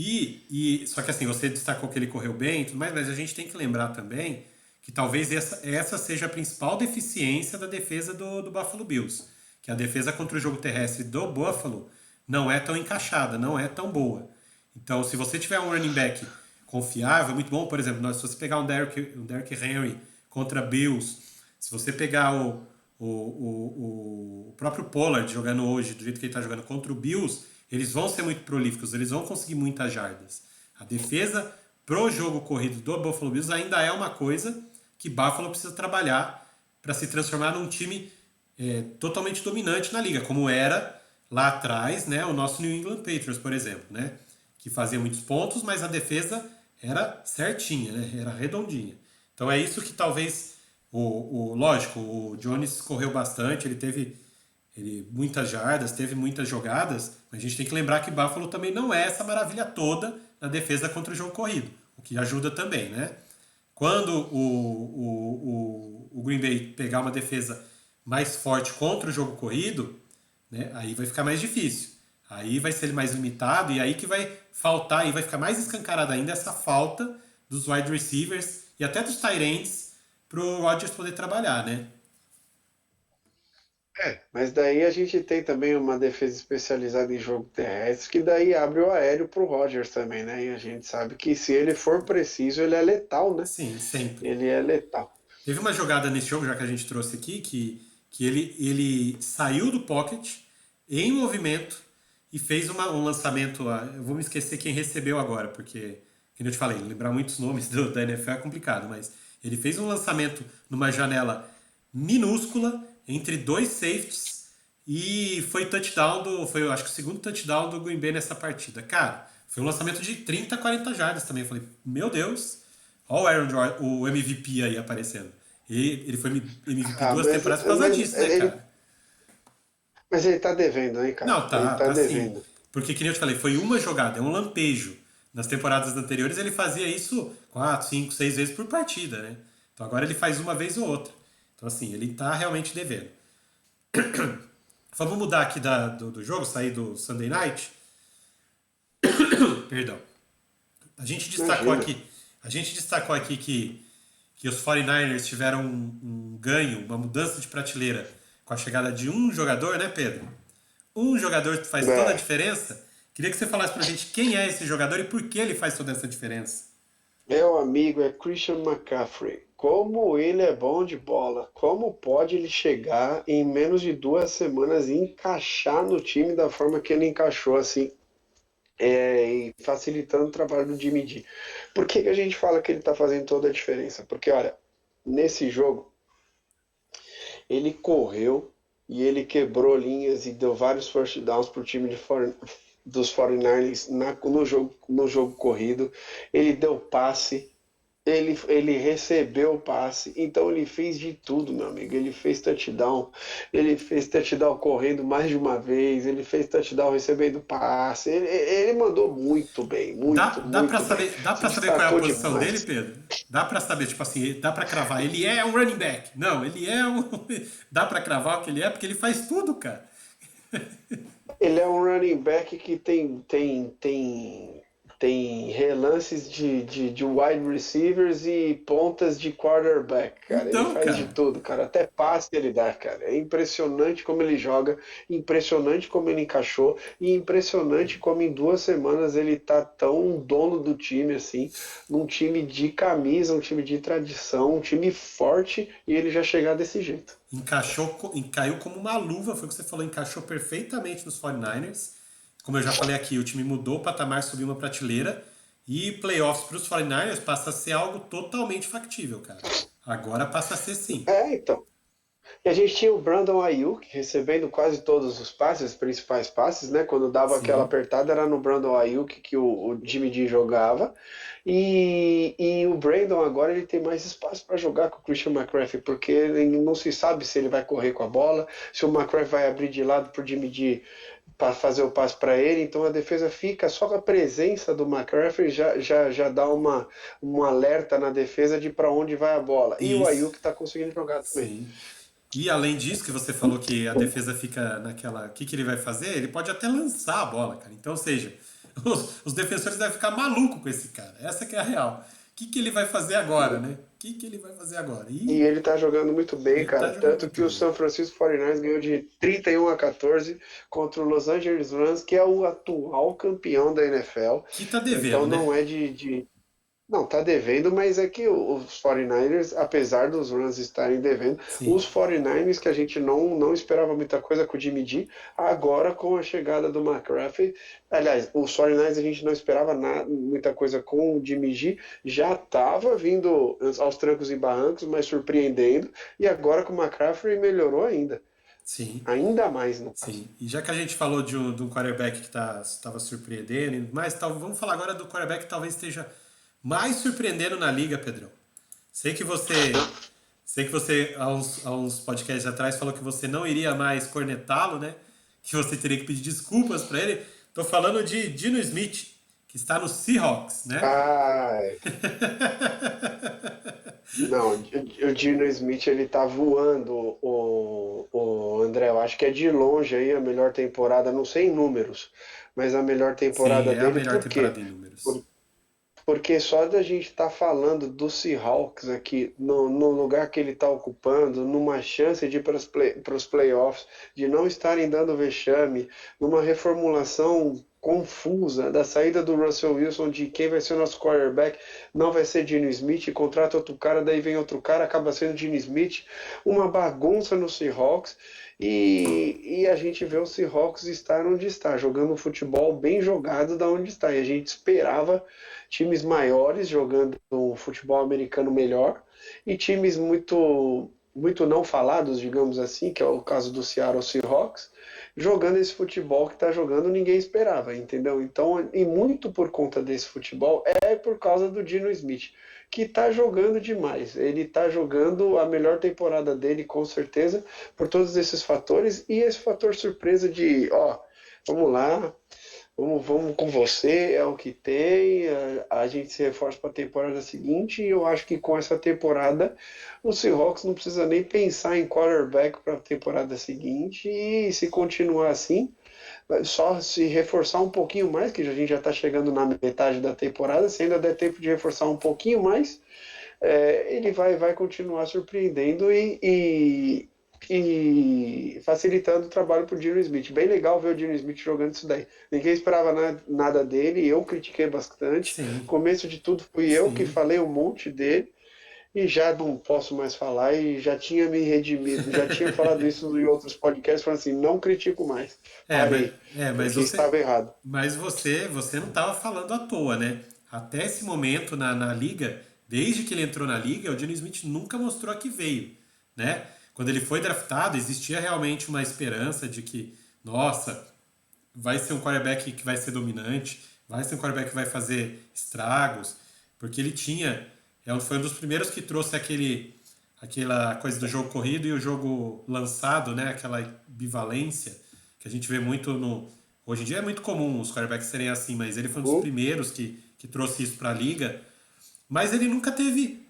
Só que assim, você destacou que ele correu bem e tudo mais, mas a gente tem que lembrar também que talvez essa seja a principal deficiência da defesa do Buffalo Bills. Que a defesa contra o jogo terrestre do Buffalo não é tão encaixada, não é tão boa. Então, se você tiver um running back confiável, muito bom, por exemplo, se você pegar um Derrick Henry contra Bills, se você pegar o próprio Pollard jogando hoje, do jeito que ele está jogando contra o Bills, eles vão ser muito prolíficos, eles vão conseguir muitas jardas. A defesa pro jogo corrido do Buffalo Bills ainda é uma coisa que Buffalo precisa trabalhar para se transformar num time totalmente dominante na liga, como era lá atrás, né, o nosso New England Patriots, por exemplo, né, que fazia muitos pontos, mas a defesa era certinha, né, era redondinha. Então é isso que talvez lógico, o Jones correu bastante, ele teve muitas jardas, teve muitas jogadas, mas a gente tem que lembrar que Buffalo também não é essa maravilha toda na defesa contra o jogo corrido, o que ajuda também, né? Quando o Green Bay pegar uma defesa mais forte contra o jogo corrido, né, aí vai ficar mais difícil. Aí vai ser mais limitado e aí que vai faltar, e vai ficar mais escancarada ainda essa falta dos wide receivers e até dos tight ends para o Rodgers poder trabalhar, né? Mas daí a gente tem também uma defesa especializada em jogo terrestre, que daí abre o aéreo pro Rodgers também, né? E a gente sabe que se ele for preciso, ele é letal, né? Sim, sempre. Ele é letal. Teve uma jogada nesse jogo, já que a gente trouxe aqui, que ele saiu do pocket em movimento e fez um lançamento. Eu vou me esquecer quem recebeu agora, porque, como eu te falei, lembrar muitos nomes da NFL é complicado, mas ele fez um lançamento numa janela minúscula entre dois safeties e foi touchdown foi, eu acho que o segundo touchdown do Green Bay nessa partida. Cara, foi um lançamento de 30, 40 jardas também. Eu falei, meu Deus, olha o Aaron Jordan, o MVP aí aparecendo. E ele foi MVP Ah, duas temporadas por causa disso, né, ele, cara? mas ele tá devendo, hein, cara? Não, Ele tá tá sim. devendo. Porque, que nem eu te falei, foi uma jogada, é um lampejo. Nas temporadas anteriores ele fazia isso 4, 5, 6 vezes por partida, né? Então agora ele faz uma vez ou outra. Então, assim, ele tá realmente devendo. Vamos mudar aqui do jogo, sair do Sunday Night. Perdão. A gente destacou Imagina. aqui, a gente destacou aqui que os 49ers tiveram um ganho, uma mudança de prateleira com a chegada de um jogador, né, Pedro? Um jogador que faz toda a É, diferença. Queria que você falasse pra gente quem é esse jogador e por que ele faz toda essa diferença. meu amigo é Christian McCaffrey. Como ele é bom de bola. Como pode ele chegar em menos de 2 semanas e encaixar no time da forma que ele encaixou, assim, e facilitando o trabalho do Jimmy G. Por que a gente fala que ele está fazendo toda a diferença? Porque, olha, nesse jogo, ele correu e ele quebrou linhas e deu vários first downs para o time dos 49ers no jogo corrido, ele deu passe, ele recebeu o passe, então ele fez de tudo, meu amigo. Ele fez touchdown correndo mais de uma vez, ele fez touchdown recebendo passe, ele mandou muito bem, muito bem. Dá Se pra saber qual é a destacou posição dele, demais. Pedro? Dá pra saber, tipo assim, dá pra cravar. Ele é um running back. Não, ele é um. Dá pra cravar o que ele é, porque ele faz tudo, cara. Ele é um running back que tem relances de wide receivers e pontas de quarterback, cara. Ele Então, faz de cara. tudo, cara. Até passe ele dá, cara. É impressionante como ele joga, impressionante como ele encaixou e impressionante como em 2 semanas ele tá tão dono do time assim, num time de camisa, um time de tradição, um time forte e ele já chegar desse jeito. Caiu como uma luva, foi o que você falou, encaixou perfeitamente nos 49ers. Como eu já falei aqui, o time mudou o patamar, subiu uma prateleira e playoffs para os 49ers passa a ser algo totalmente factível, cara. Agora passa a ser sim. Então. E a gente tinha o Brandon Ayuk recebendo quase todos os passes, os principais passes, né? Quando dava aquela Sim. apertada era no Brandon Ayuk que o Jimmy G jogava. E o Brandon agora ele tem mais espaço para jogar com o Christian McCaffrey, porque ele não se sabe se ele vai correr com a bola, se o McCaffrey vai abrir de lado para o Jimmy G para fazer o passe para ele, então a defesa fica, só com a presença do McCaffrey já dá um alerta na defesa de para onde vai a bola. E o Isso. Ayuk está conseguindo jogar também. Sim. E além disso, que você falou que a defesa fica naquela. O que, que ele vai fazer? Ele pode até lançar a bola, cara. Então, ou seja, os defensores devem ficar malucos com esse cara. Essa que é a real. O que, que ele vai fazer agora, né? O que, que ele vai fazer agora? E ele tá jogando muito bem, Ele tá cara. jogando Tanto muito que o bem. San Francisco 49ers ganhou de 31-14 contra o Los Angeles Rams, que é o atual campeão da NFL. Que tá devendo, Então né? não é não, tá devendo, mas é que os 49ers, apesar dos Rams estarem devendo, Sim. os 49ers, que a gente não esperava muita coisa com o Jimmy G, agora com a chegada do McCaffrey, aliás, os 49ers a gente não esperava muita coisa com o Jimmy G, já estava vindo aos trancos e barrancos, mas surpreendendo, e agora com o McCaffrey melhorou ainda. Sim. Ainda mais, no caso. Sim. E já que a gente falou de um quarterback que estava surpreendendo, mas vamos falar agora do quarterback que talvez esteja mais surpreendendo na liga, Pedrão. Sei que você, sei que você há uns podcasts atrás falou que você não iria mais cornetá-lo, né? Que você teria que pedir desculpas para ele. Tô falando de Dino Smith, que está no Seahawks, né? Ah, não, o Dino Smith ele tá voando, o André. Eu acho que é de longe aí a melhor temporada, não sei em números, mas a melhor Sim, temporada é a dele, melhor por quê? temporada em números. Por- Porque só da gente estar falando do Seahawks aqui, no lugar que ele está ocupando, numa chance de ir para os playoffs, de não estarem dando vexame, numa reformulação confusa da saída do Russell Wilson, de quem vai ser o nosso quarterback, não vai ser Geno Smith, contrata outro cara, daí vem outro cara, acaba sendo Geno Smith, uma bagunça no Seahawks, e a gente vê o Seahawks estar onde está, jogando um futebol bem jogado da onde está, e a gente esperava times maiores jogando um futebol americano melhor e times muito não falados, digamos assim, que é o caso do Seattle Seahawks, jogando esse futebol que está jogando ninguém esperava, entendeu? Então, e muito por conta desse futebol é por causa do Dino Smith, que está jogando demais. Ele está jogando a melhor temporada dele, com certeza, por todos esses fatores e esse fator surpresa de, ó, vamos lá, vamos com você, é o que tem. A gente se reforça para a temporada seguinte. E eu acho que com essa temporada, o Seahawks não precisa nem pensar em quarterback para a temporada seguinte. E se continuar assim, só se reforçar um pouquinho mais, que a gente já está chegando na metade da temporada. Se ainda der tempo de reforçar um pouquinho mais, ele vai continuar surpreendendo e facilitando o trabalho para o Dino Smith. Bem legal ver o Dino Smith jogando isso daí. Ninguém esperava nada dele, eu critiquei bastante. Sim, Começo de tudo fui eu que sim. falei um monte dele e já não posso mais falar e já tinha me redimido, já tinha falado isso em outros podcasts, falando assim, não critico mais. É, mas, Parei, mas porque estava errado. você não estava falando à toa, né? Até esse momento na liga, desde que ele entrou na liga, o Dino Smith nunca mostrou a que veio, né? Quando ele foi draftado, existia realmente uma esperança de que, nossa, vai ser um quarterback que vai ser dominante, vai ser um quarterback que vai fazer estragos, porque ele foi um dos primeiros que trouxe aquela coisa do jogo corrido e o jogo lançado, né? Aquela bivalência que a gente vê muito no... Hoje em dia é muito comum os quarterbacks serem assim, mas ele foi um dos primeiros que trouxe isso para a liga. Mas ele nunca teve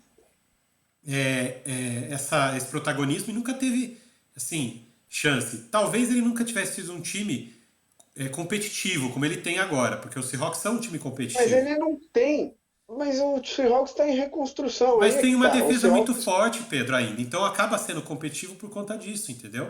esse protagonismo e nunca teve, assim, chance. Talvez ele nunca tivesse sido um time competitivo, como ele tem agora, porque os Seahawks são um time Mas competitivo. ele não tem. Mas o Seahawks está em reconstrução, aí Mas é tem que uma tá. O defesa muito Seahawks, forte, Pedro, ainda. Então acaba sendo competitivo por conta disso, entendeu?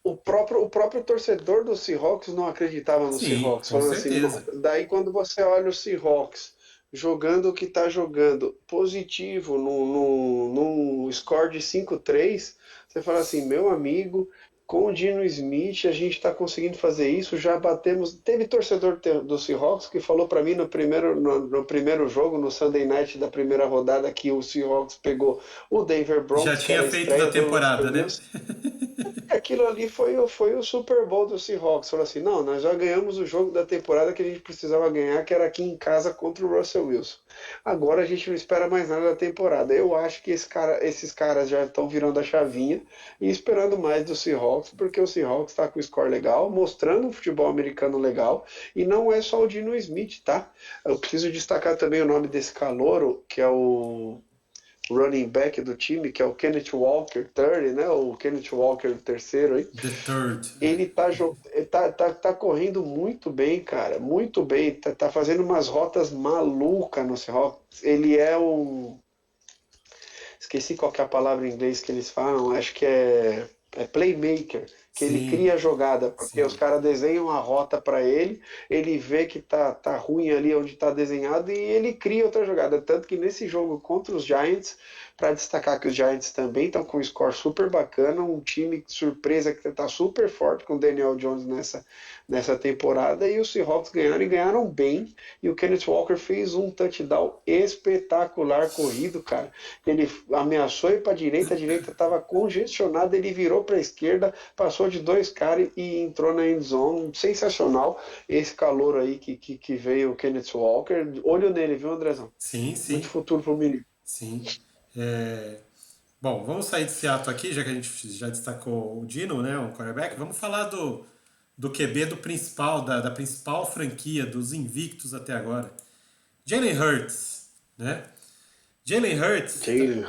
o próprio torcedor do Seahawks não acreditava no Sim, Seahawks, com falando assim, certeza. daí quando você olha o Seahawks jogando o que está jogando positivo num score de 5-3, você fala assim, meu amigo, com o Dino Smith a gente está conseguindo fazer isso, já batemos. Teve torcedor do Seahawks que falou para mim no primeiro jogo, no Sunday Night da primeira rodada, que o Seahawks pegou o Denver Já Broncos, que tinha era a feito da estreia do temporada, Russell né? Wilson. Aquilo ali foi o Super Bowl do Seahawks. Falou assim: não, nós já ganhamos o jogo da temporada que a gente precisava ganhar, que era aqui em casa contra o Russell Wilson. Agora a gente não espera mais nada da temporada. Eu acho que esses caras já estão virando a chavinha e esperando mais do Seahawks, porque o Seahawks está com o score legal, mostrando um futebol americano legal, e não é só o Dino Smith, tá? Eu preciso destacar também o nome desse calouro, que é o running back do time, que é o Kenneth Walker III, né? O Kenneth Walker terceiro aí. The Third. Ele tá correndo muito bem, cara. Muito bem. Tá fazendo umas rotas malucas no Seahawks. Ele é o. Esqueci qual que é a palavra em inglês que eles falam. Acho que é playmaker. Que ele Sim, cria a jogada, porque os sim. caras desenham a rota para ele vê que tá ruim ali onde tá desenhado e ele cria outra jogada. Tanto que nesse jogo contra os Giants, para destacar que os Giants também estão com um score super bacana, um time surpresa que está super forte com o Daniel Jones nessa temporada, e os Seahawks ganharam e ganharam bem. E o Kenneth Walker fez um touchdown espetacular corrido, cara. Ele ameaçou ir para a direita estava congestionada, ele virou para a esquerda, passou de dois caras e entrou na end zone. Sensacional esse calor aí que veio o Kenneth Walker. Olho nele, viu, Andrezão? Sim, Muito sim, futuro pro menino. sim. É, Bom, vamos sair desse ato aqui, já que a gente já destacou o Dino, né, o quarterback. Vamos falar do QB do principal, da principal franquia, dos invictos até agora. Jalen Hurts, né? Jalen Hurts, Jalen.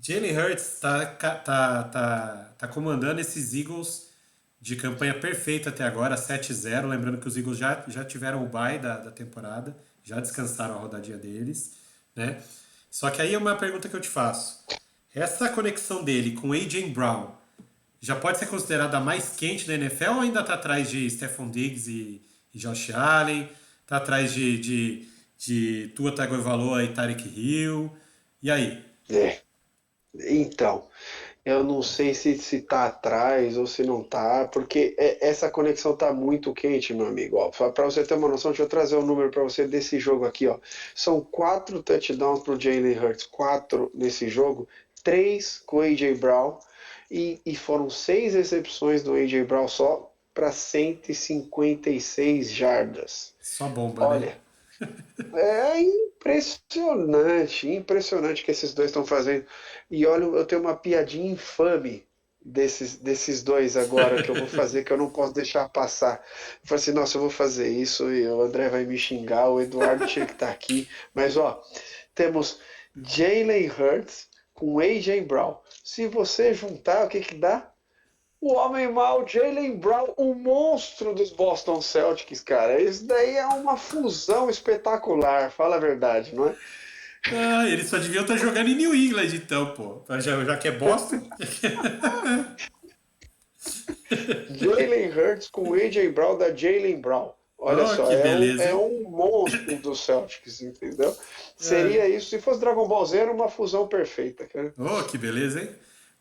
Jalen Hurts tá comandando esses Eagles de campanha perfeita até agora, 7-0. Lembrando que os Eagles já tiveram o bye da temporada, já descansaram a rodadinha deles, né? Só que aí é uma pergunta que eu te faço. Essa conexão dele com A.J. Brown já pode ser considerada a mais quente da NFL ou ainda está atrás de Stephon Diggs e Josh Allen? Está atrás de Tua Tagovailoa e Tyreek Hill? E aí? É. Então, eu não sei se tá atrás ou se não tá, porque essa conexão tá muito quente, meu amigo. Ó, para você ter uma noção, deixa eu trazer um número para você desse jogo aqui, ó. São 4 touchdowns pro Jalen Hurts, 4 nesse jogo, 3 com o A.J. Brown e foram 6 recepções do A.J. Brown só para 156 jardas. Só bomba, né? Olha, é impressionante, impressionante o que esses dois estão fazendo. E olha, eu tenho uma piadinha infame desses dois agora que eu vou fazer, que eu não posso deixar passar. Eu falei assim, nossa, eu vou fazer isso e o André vai me xingar, o Eduardo tinha que estar aqui. Mas ó, temos Jalen Hurts com A.J. Brown. Se você juntar, o que que dá? O homem mal, Jaylen Brown, o monstro dos Boston Celtics, cara. Isso daí é uma fusão espetacular, fala a verdade, não é? Ah, eles só deviam estar jogando em New England, então, pô. Já que é Boston. Jalen Hurts com AJ Brown da Jaylen Brown. Olha Oh, só, que é um, beleza, é hein? um monstro dos Celtics, entendeu? É. Seria isso. Se fosse Dragon Ball Z, era uma fusão perfeita, cara. Oh, que beleza, hein?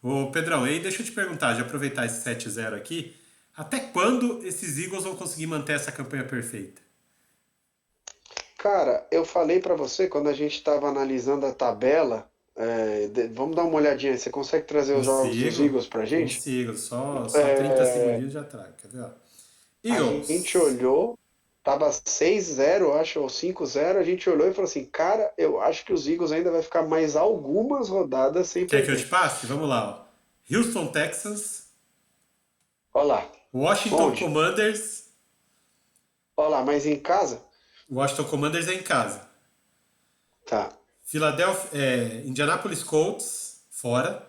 Ô, Pedrão, e aí deixa eu te perguntar, de aproveitar esse 7-0 aqui, até quando esses Eagles vão conseguir manter essa campanha perfeita? Cara, eu falei pra você quando a gente estava analisando a tabela. Vamos dar uma olhadinha aí. Você consegue trazer os jogos dos Consigo, Eagles pra gente? consigo. Só 30 É, segundinhos já trago, quer ver? Ó? A gente Eagles. olhou, tava 6-0, acho, ou 5-0, a gente olhou e falou assim, cara, eu acho que os Eagles ainda vai ficar mais algumas rodadas sem Quer que eu te perder. passe? Vamos lá. Ó. Houston Texans, Olha lá, Washington onde? Commanders. Olha lá, mas em casa? Washington Commanders é em casa. Tá. Indianapolis Colts, fora.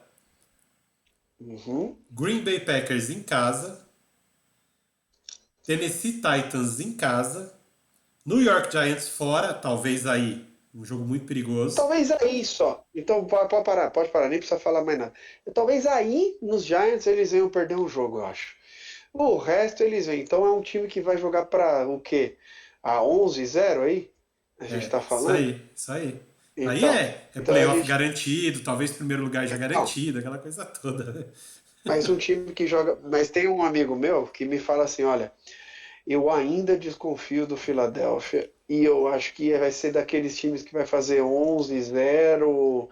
Uhum. Green Bay Packers em casa. Tennessee Titans em casa. New York Giants fora, talvez aí. Um jogo muito perigoso. Talvez aí só. Então pode parar, nem precisa falar mais nada. Talvez aí nos Giants eles venham perder um jogo, eu acho. O resto eles vêm. Então é um time que vai jogar para o quê? A 11-0 aí? A gente É, tá isso falando? aí, isso aí. Aí Então, é então a playoff gente. garantido, talvez primeiro lugar já Não, garantido, aquela coisa toda, né? mas um time que joga. Mas tem um amigo meu que me fala assim: olha, eu ainda desconfio do Philadelphia e eu acho que vai ser daqueles times que vai fazer 11-0,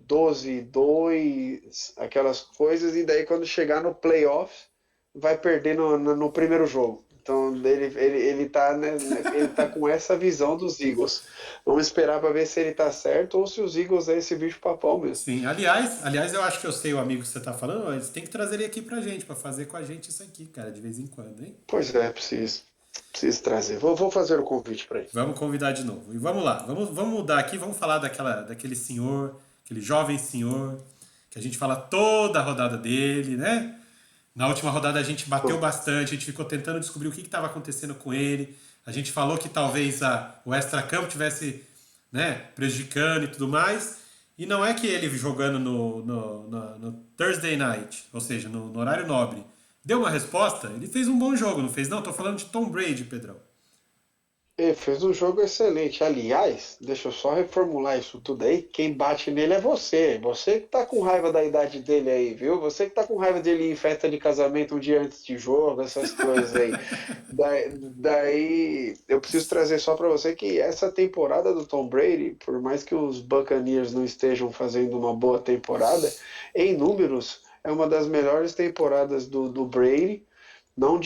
12-2, aquelas coisas, e daí quando chegar no playoffs vai perder no primeiro jogo. Então ele tá, né, ele tá com essa visão dos Eagles. Vamos esperar para ver se ele tá certo ou se os Eagles é esse bicho papão mesmo. Sim, aliás, eu acho que eu sei o amigo que você tá falando, mas tem que trazer ele aqui pra gente, pra fazer com a gente isso aqui, cara, de vez em quando, hein? Pois é, preciso trazer. Vou fazer o convite para ele. Vamos convidar de novo. E vamos lá, vamos mudar aqui, vamos falar daquele senhor, aquele jovem senhor, que a gente fala toda a rodada dele, né? Na última rodada a gente bateu bastante, a gente ficou tentando descobrir o que estava acontecendo com ele. A gente falou que talvez o extracampo tivesse, né, prejudicando e tudo mais. E não é que ele jogando no Thursday Night, ou seja, no horário nobre, deu uma resposta, ele fez um bom jogo, não fez? Não, tô falando de Tom Brady, Pedrão. Ele fez um jogo excelente. Aliás, deixa eu só reformular isso tudo aí. Quem bate nele é você. Você que tá com raiva da idade dele aí, viu? Você que tá com raiva dele em festa de casamento um dia antes de jogo, essas coisas aí. Daí eu preciso trazer só para você que essa temporada do Tom Brady, por mais que os Buccaneers não estejam fazendo uma boa temporada, em números é uma das melhores temporadas do Brady, não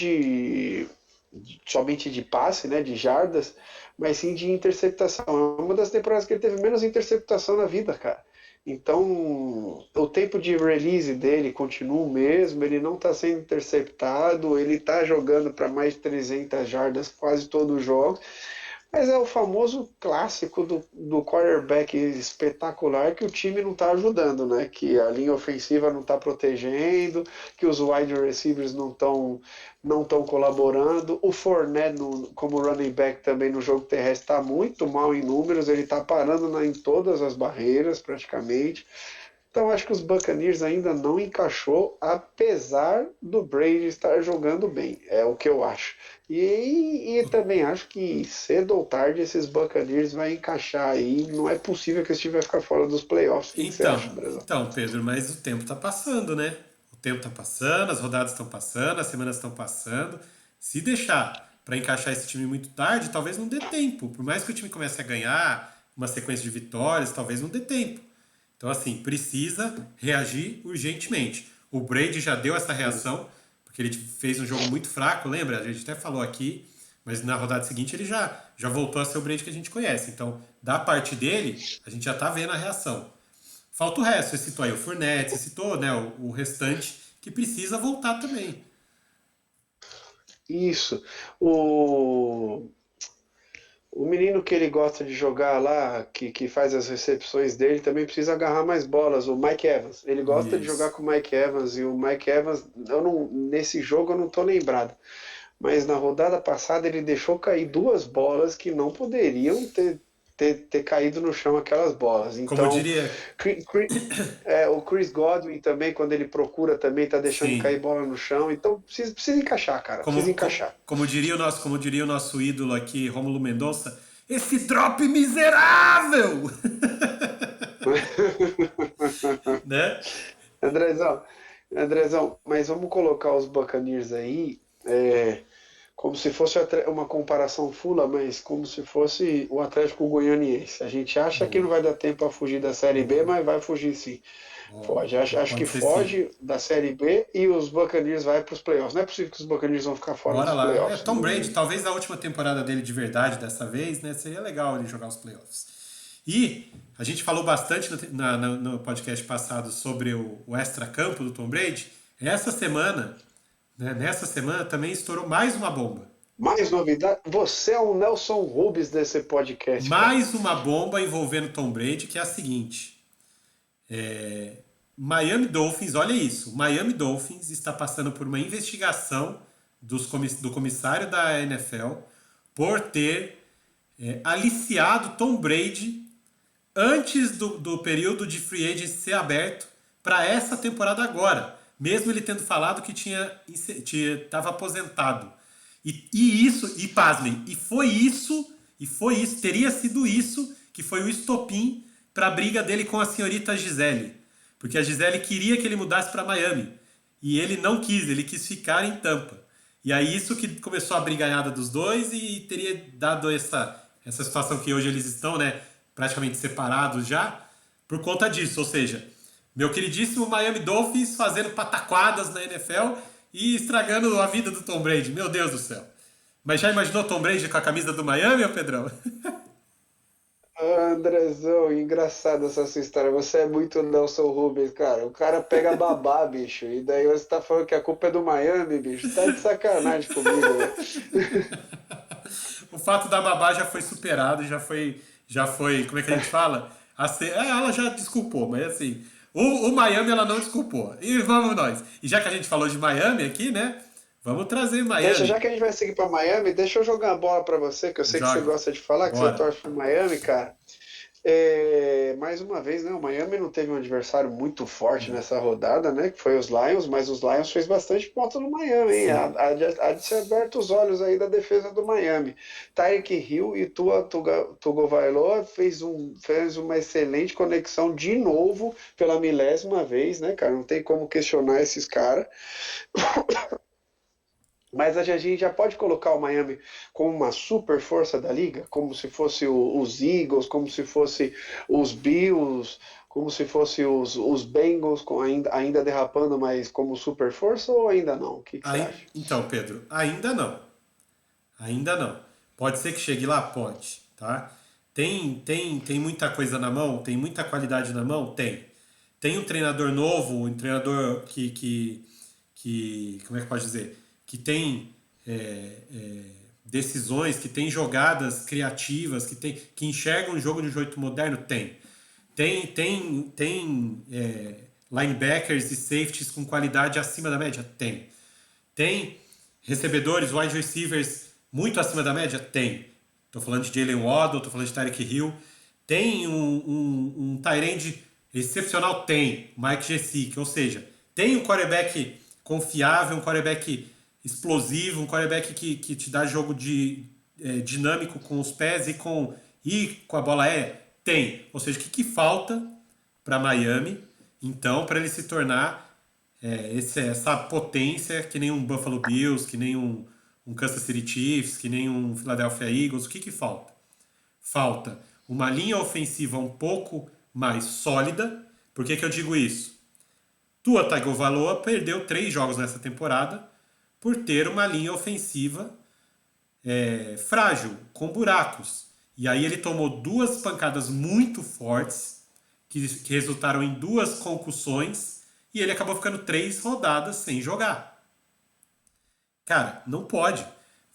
somente de passe, né, de jardas, mas sim de interceptação. É uma das temporadas que ele teve menos interceptação na vida, cara. Então, o tempo de release dele continua o mesmo, ele não está sendo interceptado, ele está jogando para mais de 300 jardas quase todos os jogos, mas é o famoso clássico do quarterback espetacular que o time não está ajudando, né? Que a linha ofensiva não está protegendo, que os wide receivers não estão colaborando. O Fournette, como running back também no jogo terrestre, está muito mal em números, ele está parando em todas as barreiras praticamente. Então acho que os Buccaneers ainda não encaixou, apesar do Brady estar jogando bem. É o que eu acho. E também acho que cedo ou tarde esses Buccaneers vai encaixar aí. Não é possível que esse time vai ficar fora dos playoffs. O que você acha, Brasão? Então, Pedro, mas o tempo tá passando, né? O tempo tá passando, as rodadas estão passando, as semanas estão passando. Se deixar para encaixar esse time muito tarde, talvez não dê tempo. Por mais que o time comece a ganhar uma sequência de vitórias, talvez não dê tempo. Então, assim, precisa reagir urgentemente. O Brady já deu essa reação, porque ele fez um jogo muito fraco, lembra? A gente até falou aqui, mas na rodada seguinte ele já voltou a ser o Brady que a gente conhece. Então, da parte dele, a gente já tá vendo a reação. Falta o resto, você citou aí o Fournette, você citou, né, o restante que precisa voltar também. Isso. O, o menino que ele gosta de jogar lá, que faz as recepções dele, também precisa agarrar mais bolas. O Mike Evans. Ele gosta de jogar Isso. com o Mike Evans. E o Mike Evans, nesse jogo eu não tô lembrado. Mas na rodada passada ele deixou cair duas bolas que não poderiam ter caído no chão aquelas bolas. Como Então, diria, o Chris Godwin também, quando ele procura, também tá deixando cair sim, bola no chão. Então precisa encaixar, cara. Precisa encaixar. como diria o nosso ídolo aqui, Rômulo Mendonça, esse drop miserável! Né? Andrezão, Andrezão, mas vamos colocar os Buccaneers aí. como se fosse uma comparação fula, mas como se fosse o Atlético Goianiense. A gente acha que Boa, não vai dar tempo a fugir da Série B, boa. mas vai fugir sim. Ó, Foge. Acho que pode ser sim. foge da Série B e os Buccaneers vai para os playoffs. Não é possível que os Buccaneers vão ficar fora Bora dos lá. É, playoffs. Tom Brady, talvez a última temporada dele de verdade dessa vez, né? Seria legal ele jogar os playoffs. E a gente falou bastante no podcast passado sobre o extra-campo do Tom Brady. Essa semana, né, nessa semana também estourou mais uma bomba. Mais novidade. Você é o Nelson Rubens desse podcast, cara. Mais uma bomba envolvendo Tom Brady, que é a seguinte. Miami Dolphins, olha isso. Miami Dolphins está passando por uma investigação do comissário da NFL por ter aliciado Tom Brady antes do período de free agency ser aberto para essa temporada agora, mesmo ele tendo falado que estava aposentado. E pasmem, teria sido isso que foi o estopim para a briga dele com a senhorita Gisele. Porque a Gisele queria que ele mudasse para Miami. E ele não quis, ele quis ficar em Tampa. E aí isso que começou a brigaiada dos dois e teria dado essa situação que hoje eles estão, né, praticamente separados já, por conta disso. Ou seja, meu queridíssimo Miami Dolphins fazendo pataquadas na NFL e estragando a vida do Tom Brady. Meu Deus do céu. Mas já imaginou Tom Brady com a camisa do Miami, ô Pedrão? Andrezão, engraçado essa sua história. Você é muito Nelson Rubens, cara. O cara pega babá, bicho. E daí você tá falando que a culpa é do Miami, bicho. Tá de sacanagem comigo, velho. O fato da babá já foi superado, já foi, como é que a gente fala? Ela já desculpou, mas assim, o Miami ela não desculpou. E vamos nós. E já que a gente falou de Miami aqui, né? Vamos trazer Deixa, Miami. já que a gente vai seguir pra Miami, deixa eu jogar a bola pra você, que eu sei que você Jogue. gosta de falar, que você Bora. torce pro Miami, cara. Mais uma vez, né, o Miami não teve um adversário muito forte nessa rodada, né, que foi os Lions, mas os Lions fez bastante ponto no Miami, hein? Sim. Há de ser aberto os olhos aí da defesa do Miami. Tyreek Hill e Tua Tagovailoa fez uma excelente conexão de novo pela milésima vez, né, cara? Não tem como questionar esses caras. Mas a gente já pode colocar o Miami como uma super força da liga, como se fosse os Eagles, como se fosse os Bills, como se fosse os Bengals ainda derrapando, mas como super força ou ainda não? O que você acha? Então, Pedro, ainda não. Ainda não. Pode ser que chegue lá? Pode, tá? Tem muita coisa na mão? Tem muita qualidade na mão? Tem. Tem um treinador novo, um treinador que como é que pode dizer? Que tem decisões, que tem jogadas criativas, que enxerga um jogo de um jeito moderno? Tem. Tem linebackers e safeties com qualidade acima da média? Tem. Tem recebedores, wide receivers muito acima da média? Tem. Estou falando de Jalen Waddle, estou falando de Tyreek Hill. Tem um tight end excepcional? Tem. Mike Gesicki. Ou seja, tem um quarterback confiável, um quarterback explosivo, um quarterback que te dá jogo dinâmico com os pés e com a bola aérea? Tem. Ou seja, o que falta para Miami, então, para ele se tornar essa potência que nem um Buffalo Bills, que nem um Kansas City Chiefs, que nem um Philadelphia Eagles? O que falta? Falta uma linha ofensiva um pouco mais sólida. Por que eu digo isso? Tua Tagovailoa perdeu 3 jogos nessa temporada por ter uma linha ofensiva frágil, com buracos. E aí ele tomou 2 pancadas muito fortes, que resultaram em 2 concussões, e ele acabou ficando 3 rodadas sem jogar. Cara, não pode.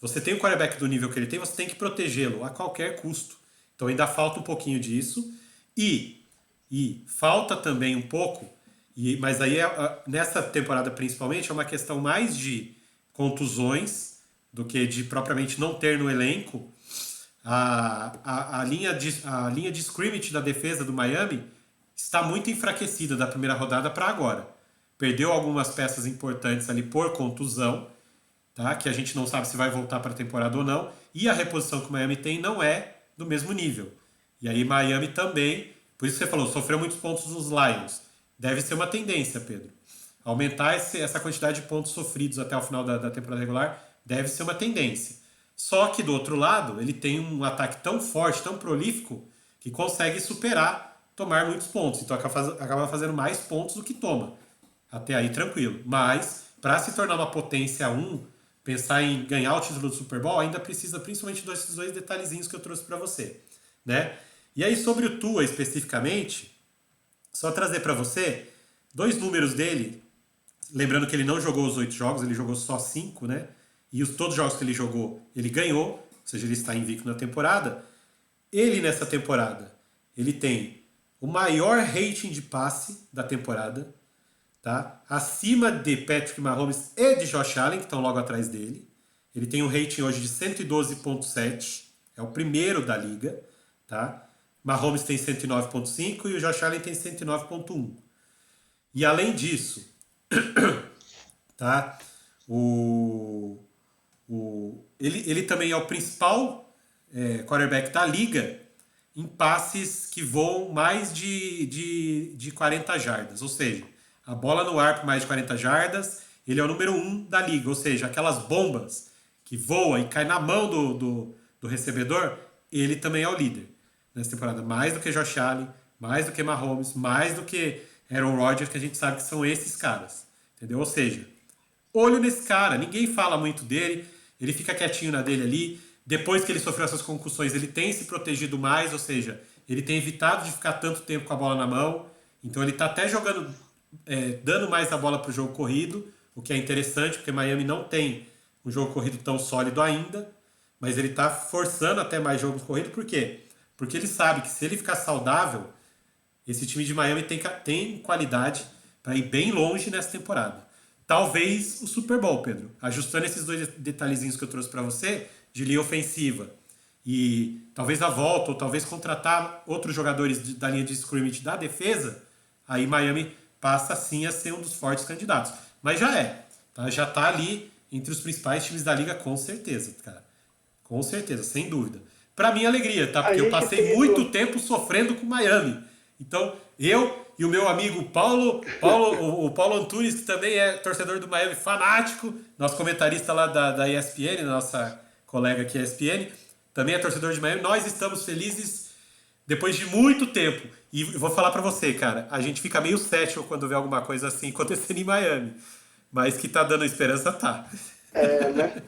Você tem o quarterback do nível que ele tem, você tem que protegê-lo a qualquer custo. Então ainda falta um pouquinho disso. E falta também um pouco, mas aí nessa temporada principalmente é uma questão mais de contusões do que de propriamente não ter no elenco. A linha de scrimmage da defesa do Miami está muito enfraquecida da primeira rodada para agora. Perdeu algumas peças importantes ali por contusão, tá? Que a gente não sabe se vai voltar para a temporada ou não. E a reposição que o Miami tem não é do mesmo nível. E aí Miami também, por isso que você falou, sofreu muitos pontos nos Lions. Deve ser uma tendência, Pedro. Aumentar essa quantidade de pontos sofridos até o final da temporada regular deve ser uma tendência. Só que do outro lado, ele tem um ataque tão forte, tão prolífico, que consegue superar, tomar muitos pontos. Então acaba fazendo mais pontos do que toma. Até aí tranquilo. Mas, para se tornar uma potência 1, pensar em ganhar o título do Super Bowl, ainda precisa principalmente desses dois detalhezinhos que eu trouxe para você, né? E aí, sobre o Tua especificamente, só trazer para você 2 números dele. Lembrando que ele não jogou os 8 jogos, ele jogou só 5, né? E todos os jogos que ele jogou, ele ganhou, ou seja, ele está invicto na temporada. Ele, nessa temporada, ele tem o maior rating de passe da temporada, tá? Acima de Patrick Mahomes e de Josh Allen, que estão logo atrás dele. Ele tem um rating hoje de 112,7, é o primeiro da liga, tá? Mahomes tem 109,5 e o Josh Allen tem 109,1. E além disso, tá? Ele também é o principal quarterback da liga em passes que voam mais de 40 jardas. Ou seja, a bola no ar por mais de 40 jardas, ele é o número 1 da liga. Ou seja, aquelas bombas que voam e caem na mão do recebedor, ele também é o líder nessa temporada. Mais do que Josh Allen, mais do que Mahomes, mais do que Aaron Rodgers, que a gente sabe que são esses caras. Entendeu? Ou seja, olho nesse cara. Ninguém fala muito dele. Ele fica quietinho na dele ali. Depois que ele sofreu essas concussões, ele tem se protegido mais. Ou seja, ele tem evitado de ficar tanto tempo com a bola na mão. Então ele está até jogando, dando mais a bola para o jogo corrido, o que é interessante, porque Miami não tem um jogo corrido tão sólido ainda. Mas ele está forçando até mais jogos corridos. Por quê? Porque ele sabe que se ele ficar saudável, esse time de Miami tem qualidade para ir bem longe nessa temporada. Talvez o Super Bowl, Pedro. Ajustando esses 2 detalhezinhos que eu trouxe para você, de linha ofensiva, e talvez a volta, ou talvez contratar outros jogadores da linha de scrimmage da defesa, aí Miami passa sim a ser um dos fortes candidatos. Mas já é. Tá? Já está ali entre os principais times da liga, com certeza, cara. Com certeza, sem dúvida. Para minha alegria, tá? Porque eu passei muito tempo sofrendo com Miami. Então, eu e o meu amigo o Paulo Antunes, que também é torcedor do Miami, fanático, nosso comentarista lá da ESPN, nossa colega aqui ESPN, também é torcedor de Miami. Nós estamos felizes depois de muito tempo. E vou falar pra você, cara, a gente fica meio cético quando vê alguma coisa assim acontecendo em Miami. Mas que tá dando esperança, tá. Né?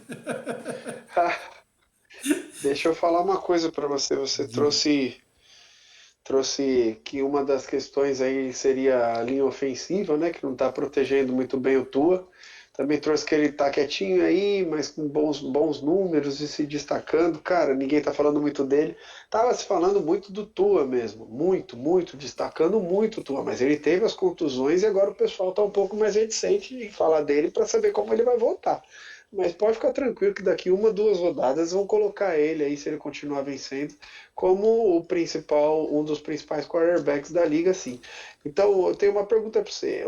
Deixa eu falar uma coisa pra você. Você trouxe que uma das questões aí seria a linha ofensiva, né, que não está protegendo muito bem o Tua. Também trouxe que ele está quietinho aí, mas com bons números e se destacando. Cara, ninguém está falando muito dele. Tava se falando muito do Tua mesmo, muito, destacando muito o Tua, mas ele teve as contusões e agora o pessoal está um pouco mais reticente em falar dele para saber como ele vai voltar. Mas pode ficar tranquilo que daqui 1, 2 rodadas vão colocar ele aí, se ele continuar vencendo, como um dos principais quarterbacks da liga, sim. Então, eu tenho uma pergunta para você.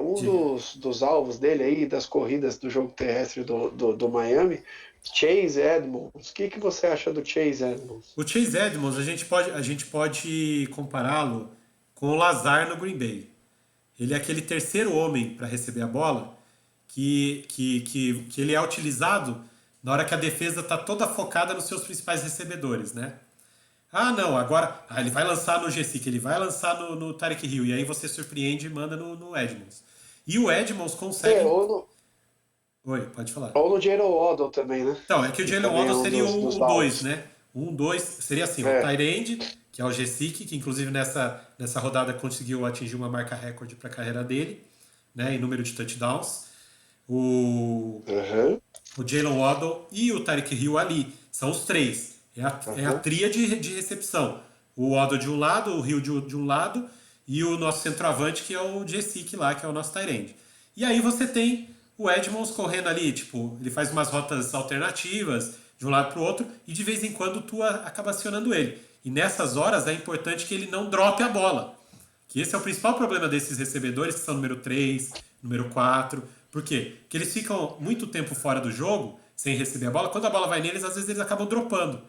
Dos alvos dele aí, das corridas do jogo terrestre do Miami, Chase Edmonds. O que você acha do Chase Edmonds? O Chase Edmonds, a gente pode compará-lo com o Lazar no Green Bay. Ele é aquele terceiro homem para receber a bola, que ele é utilizado na hora que a defesa está toda focada nos seus principais recebedores, né? Ah, não, agora ele vai lançar no Gesicki, ele vai lançar no Tyreek Hill, e aí você surpreende e manda no Edmonds. E o Edmonds consegue... Oi, pode falar. Ou no Jalen Waddle também, né? Então, é que o Jalen Waddle seria o 2, né? 2 seria assim, o tight end, que é o Gesicki, que inclusive nessa rodada conseguiu atingir uma marca recorde para a carreira dele, né, em número de touchdowns. O Jalen Waddle e o Tyreek Hill ali. São os 3. É a tríade de recepção. O Waddle de um lado, o Hill de um lado e o nosso centroavante, que é o Gesicki lá, que é o nosso tight end. E aí você tem o Edmonds correndo ali, tipo, ele faz umas rotas alternativas de um lado para o outro e de vez em quando o Tua acaba acionando ele. E nessas horas é importante que ele não drope a bola. Que esse é o principal problema desses recebedores, que são número 3, número 4... Por quê? Porque eles ficam muito tempo fora do jogo, sem receber a bola. Quando a bola vai neles, às vezes eles acabam dropando.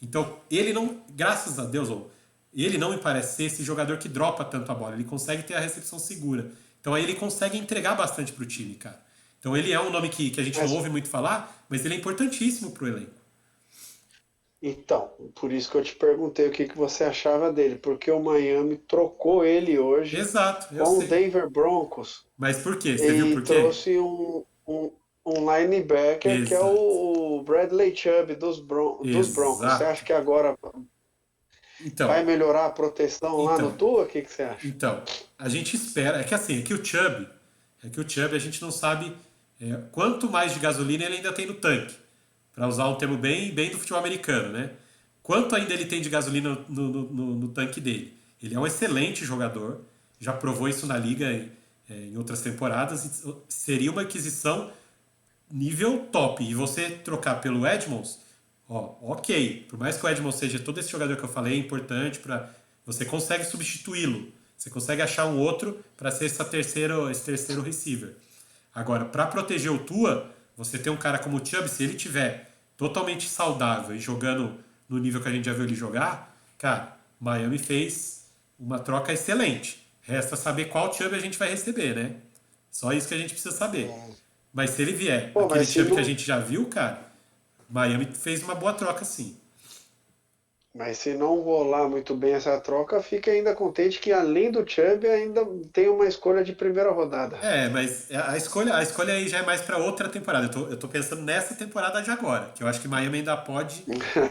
Então, ele não, graças a Deus, ele não me parece ser esse jogador que dropa tanto a bola. Ele consegue ter a recepção segura. Então, aí ele consegue entregar bastante pro time, cara. Então ele é um nome que a gente não Mas, ouve muito falar, mas ele é importantíssimo pro elenco. então, por isso que eu te perguntei o que que você achava dele, porque o Miami trocou ele hoje Exato, eu com o sei. Denver Broncos Mas por quê? Você viu e por quê? trouxe um linebacker que é Exato. o Bradley Chubb dos Broncos. Você Exato. acha que agora vai Então, melhorar a proteção lá no então, Tua? O que que você acha? então, a gente espera. É que assim, é que o Chubb a gente não sabe quanto mais de gasolina ele ainda tem no tanque. Para usar um termo bem, bem do futebol americano, né? Quanto ainda ele tem de gasolina no tanque dele? Ele é um excelente jogador, já provou isso na liga em outras temporadas, e seria uma aquisição nível top. E você trocar pelo Edmonds, ó, ok. Por mais que o Edmonds seja todo esse jogador que eu falei, é importante para você consegue substituí-lo. Você consegue achar um outro para ser esse terceiro receiver. Agora, para proteger o Tua, você tem um cara como o Chubb, se ele tiver totalmente saudável e jogando no nível que a gente já viu ele jogar, cara, Miami fez uma troca excelente. Resta saber qual Chubb a gente vai receber, né? Só isso que a gente precisa saber. Mas se ele vier Pô, aquele mas se Chubb que a não, gente já viu, cara, Miami fez uma boa troca sim. mas se não rolar muito bem essa troca, fica ainda contente que além do Chubb ainda tem uma escolha de primeira rodada. Mas a escolha aí já é mais para outra temporada. Eu tô pensando nessa temporada de agora, que eu acho que Miami ainda pode,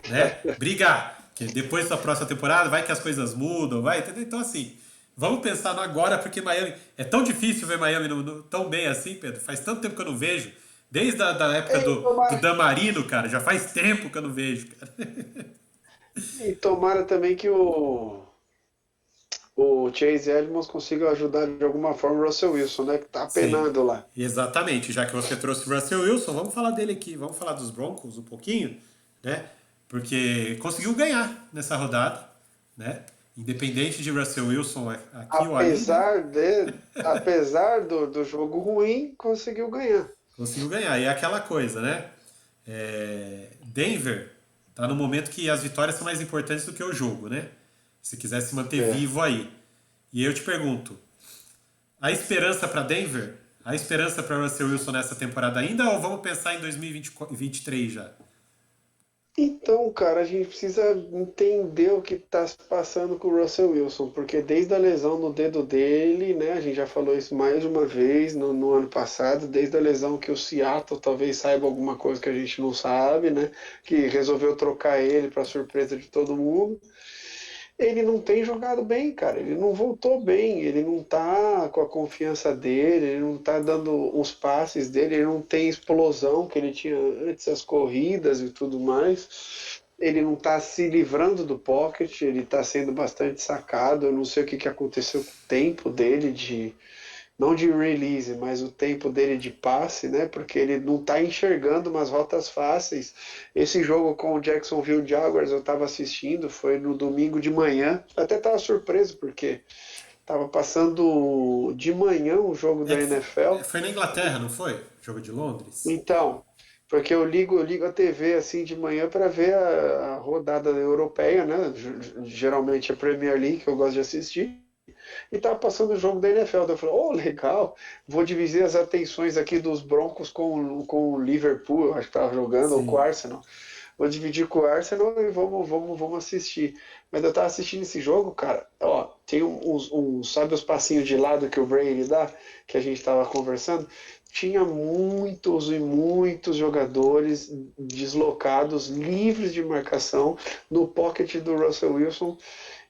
né, brigar. Porque depois da próxima temporada vai que as coisas mudam, vai, entendeu? Então assim, vamos pensar no agora, porque Miami é tão difícil ver Miami tão bem assim, Pedro. Faz tanto tempo que eu não vejo. Desde a da época E do tomara, Dan Marino, cara, já faz tempo que eu não vejo, cara. e tomara também que o Chase Edmonds consiga ajudar de alguma forma o Russell Wilson, né? Que tá Sim, penando lá. exatamente. Já que você trouxe o Russell Wilson, vamos falar dele aqui. Vamos falar dos Broncos um pouquinho, né? Porque conseguiu ganhar nessa rodada, né? Independente de Russell Wilson aqui ou ali, né? Apesar do jogo ruim, conseguiu ganhar. Conseguiu ganhar. E é aquela coisa, né? Denver tá no momento que as vitórias são mais importantes do que o jogo, né? Se quiser se manter É. vivo aí. E eu te pergunto, a esperança para Denver? A esperança para Russell Wilson nessa temporada ainda ou vamos pensar em 2023 já? Então, cara, a gente precisa entender o que está se passando com o Russell Wilson, porque desde a lesão no dedo dele, né, a gente já falou isso mais de uma vez no ano passado, desde a lesão que o Seattle talvez saiba alguma coisa que a gente não sabe, né, que resolveu trocar ele para surpresa de todo mundo. Ele não tem jogado bem, cara. Ele não voltou bem. Ele não tá com a confiança dele. Ele não tá dando os passes dele. Ele não tem explosão que ele tinha antes, as corridas e tudo mais. Ele não tá se livrando do pocket. Ele tá sendo bastante sacado. Eu não sei o que que aconteceu com o tempo dele de não de release, mas o tempo dele de passe, né? Porque ele não está enxergando umas rotas fáceis. Esse jogo com o Jacksonville Jaguars eu estava assistindo, foi no domingo de manhã. Eu até estava surpreso porque estava passando de manhã o jogo É da que NFL. foi na Inglaterra, não foi? Jogo de Londres? Então, porque eu ligo a TV assim de manhã para ver a rodada europeia, né? Geralmente a Premier League que eu gosto de assistir. E tava passando o jogo da NFL. Daí eu falei, oh, legal, vou dividir as atenções aqui dos Broncos com o Liverpool, eu acho que tava jogando, ou com o Sim. Arsenal. Vou dividir com o Arsenal e vamos assistir. Mas eu tava assistindo esse jogo, cara, ó, tem sabe os passinhos de lado que o Brady dá, que a gente tava conversando? Tinha muitos e muitos jogadores deslocados, livres de marcação, no pocket do Russell Wilson,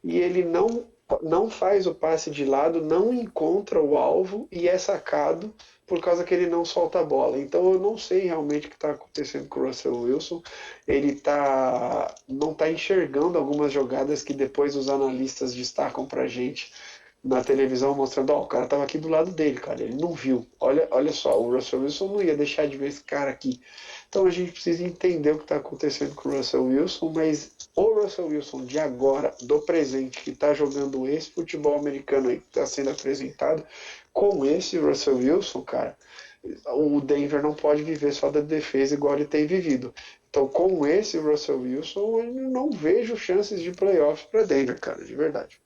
e ele não faz o passe de lado, não encontra o alvo e é sacado por causa que ele não solta a bola. Então eu não sei realmente o que está acontecendo com o Russell Wilson. Ele não está enxergando algumas jogadas que depois os analistas destacam para a gente na televisão, mostrando, ó, o cara estava aqui do lado dele, cara, ele não viu. Olha só, o Russell Wilson não ia deixar de ver esse cara aqui. Então a gente precisa entender o que está acontecendo com o Russell Wilson, mas o Russell Wilson de agora, do presente, que está jogando esse futebol americano aí que está sendo apresentado, com esse Russell Wilson, cara, o Denver não pode viver só da defesa igual ele tem vivido. Então, com esse Russell Wilson, eu não vejo chances de playoffs para Denver, cara, de verdade.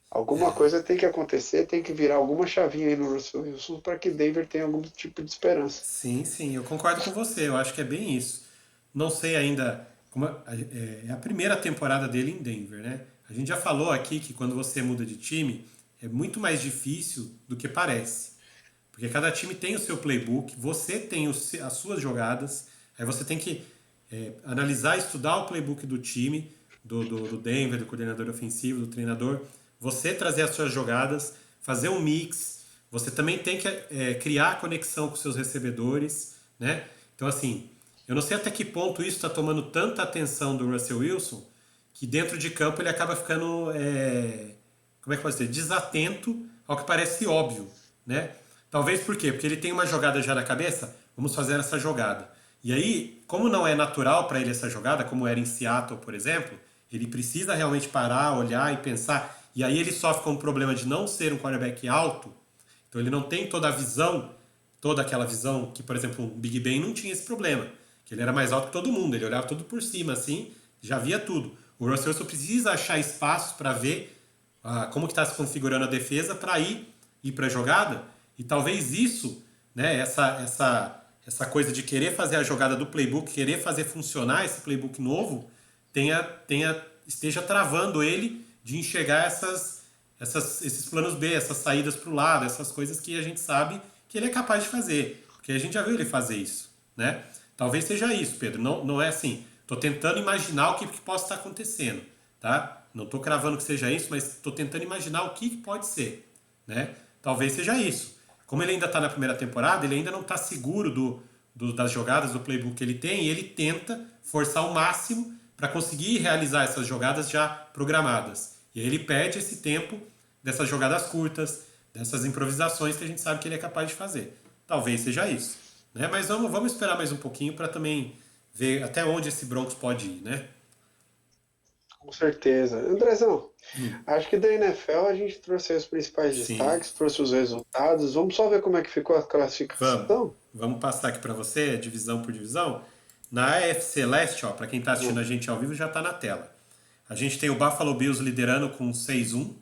Alguma coisa tem que acontecer, tem que virar alguma chavinha aí no Russell Wilson para que Denver tenha algum tipo de esperança. Sim, sim, eu concordo com você. Eu acho que é bem isso. Não sei ainda como é a primeira temporada dele em Denver, né? A gente já falou aqui que quando você muda de time é muito mais difícil do que parece, porque cada time tem o seu playbook, você tem as suas jogadas, aí você tem que analisar, estudar o playbook do time, do Denver, do coordenador ofensivo, do treinador, você trazer as suas jogadas, fazer um mix, você também tem que criar conexão com seus recebedores, né? Então, assim, eu não sei até que ponto isso está tomando tanta atenção do Russell Wilson, que dentro de campo ele acaba ficando, como é que pode dizer, desatento ao que parece óbvio, né? Talvez por quê? Porque ele tem uma jogada já na cabeça, vamos fazer essa jogada. E aí, como não é natural para ele essa jogada, como era em Seattle, por exemplo, ele precisa realmente parar, olhar e pensar. E aí ele sofre com o problema de não ser um quarterback alto, então ele não tem toda a visão, toda aquela visão que, por exemplo, o Big Ben não tinha esse problema, que ele era mais alto que todo mundo, ele olhava tudo por cima, assim, já via tudo. O Russell Wilson precisa achar espaços para ver como que está se configurando a defesa para ir para a jogada, e talvez isso, né, essa coisa de querer fazer a jogada do playbook, querer fazer funcionar esse playbook novo, esteja travando ele de enxergar esses planos B, essas saídas para o lado, essas coisas que a gente sabe que ele é capaz de fazer, porque a gente já viu ele fazer isso, né? Talvez seja isso, Pedro. Não, não é assim. Estou tentando imaginar o que possa estar acontecendo, tá? Não estou cravando que seja isso, mas estou tentando imaginar o que pode ser, né? Talvez seja isso. Como ele ainda está na primeira temporada, ele ainda não está seguro das jogadas, do playbook que ele tem, e ele tenta forçar o máximo para conseguir realizar essas jogadas já programadas. E aí ele perde esse tempo dessas jogadas curtas, dessas improvisações que a gente sabe que ele é capaz de fazer. Talvez seja isso, né? Mas vamos esperar mais um pouquinho para também ver até onde esse Broncos pode ir, né? Com certeza. Andrezão, acho que da NFL a gente trouxe aí os principais Sim, destaques, trouxe os resultados. Vamos só ver como é que ficou a vamos. classificação? Vamos passar aqui para você, divisão por divisão. Na AFC Leste, ó, para quem está assistindo a gente ao vivo, já está na tela. A gente tem o Buffalo Bills liderando com 6-1.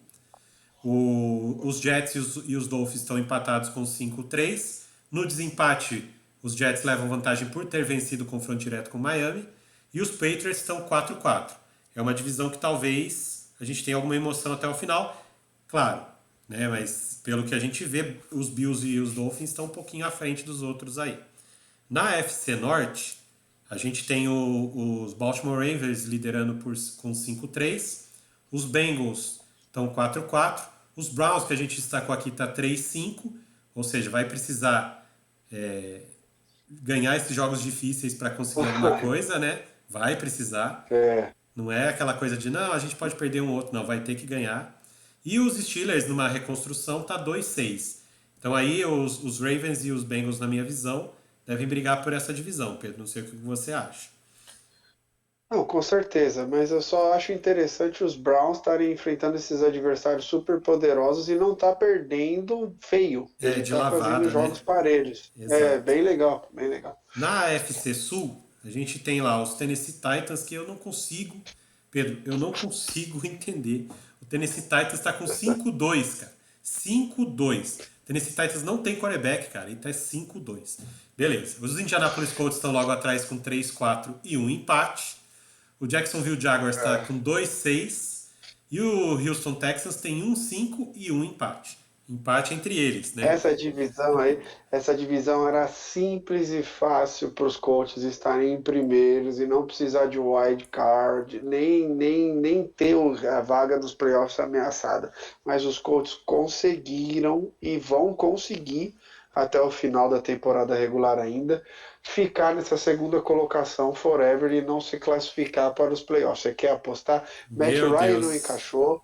Os Jets e os Dolphins estão empatados com 5-3. No desempate, os Jets levam vantagem por ter vencido o confronto direto com Miami. E os Patriots estão 4-4. É uma divisão que talvez a gente tenha alguma emoção até o final. Claro, né? Mas pelo que a gente vê, os Bills e os Dolphins estão um pouquinho à frente dos outros aí. Na FC Norte, a gente tem os Baltimore Ravens liderando com 5-3. Os Bengals estão 4-4. Os Browns, que a gente destacou aqui, está 3-5. Ou seja, vai precisar ganhar esses jogos difíceis para conseguir alguma coisa, né? Vai precisar. É, Não é aquela coisa de, não, a gente pode perder um outro. Não, vai ter que ganhar. E os Steelers, numa reconstrução, tá 2-6. Então aí os Ravens e os Bengals, na minha visão, devem brigar por essa divisão, Pedro. Não sei o que você acha. não, com certeza, mas eu só acho interessante os Browns estarem enfrentando esses adversários super poderosos e não tá perdendo feio. É, Ele de tá fazendo lavada, né? jogos parelhos. É, Exato. bem legal, bem legal. Na AFC Sul, a gente tem lá os Tennessee Titans, que eu não consigo, Pedro, eu não consigo entender. O Tennessee Titans está com 5-2, cara. 5-2. Tennessee Titans não tem quarterback, cara, e tá 5-2. Beleza. Os Indianapolis Colts estão logo atrás com 3-4 e um empate. O Jacksonville Jaguars está com 2-6. E o Houston Texans tem 1-5 e um empate. Empate entre eles, né? Essa divisão aí, essa divisão era simples e fácil para os coaches estarem em primeiros e não precisar de wild card, nem ter a vaga dos playoffs ameaçada. Mas os coaches conseguiram e vão conseguir até o final da temporada regular ainda ficar nessa segunda colocação forever e não se classificar para os playoffs. Você quer apostar? Matt Meu Ryan não Deus. encaixou.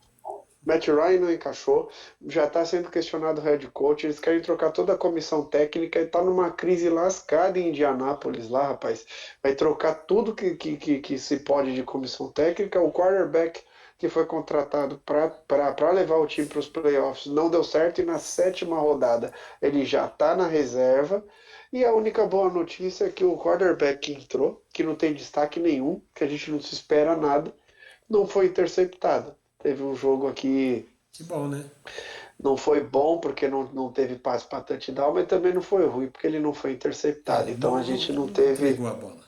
Matt Ryan não encaixou, já está sendo questionado o head coach, eles querem trocar toda a comissão técnica e está numa crise lascada em Indianápolis lá, rapaz. Vai trocar tudo que se pode de comissão técnica. O quarterback que foi contratado para levar o time para os playoffs não deu certo e na sétima rodada ele já está na reserva. E a única boa notícia é que o quarterback que entrou, que não tem destaque nenhum, que a gente não se espera nada, não foi interceptado. Teve um jogo aqui Que bom, né? Não foi bom porque não teve passe para touchdown, mas também não foi ruim porque ele não foi interceptado. Então a gente não Não teve, entregou a bola.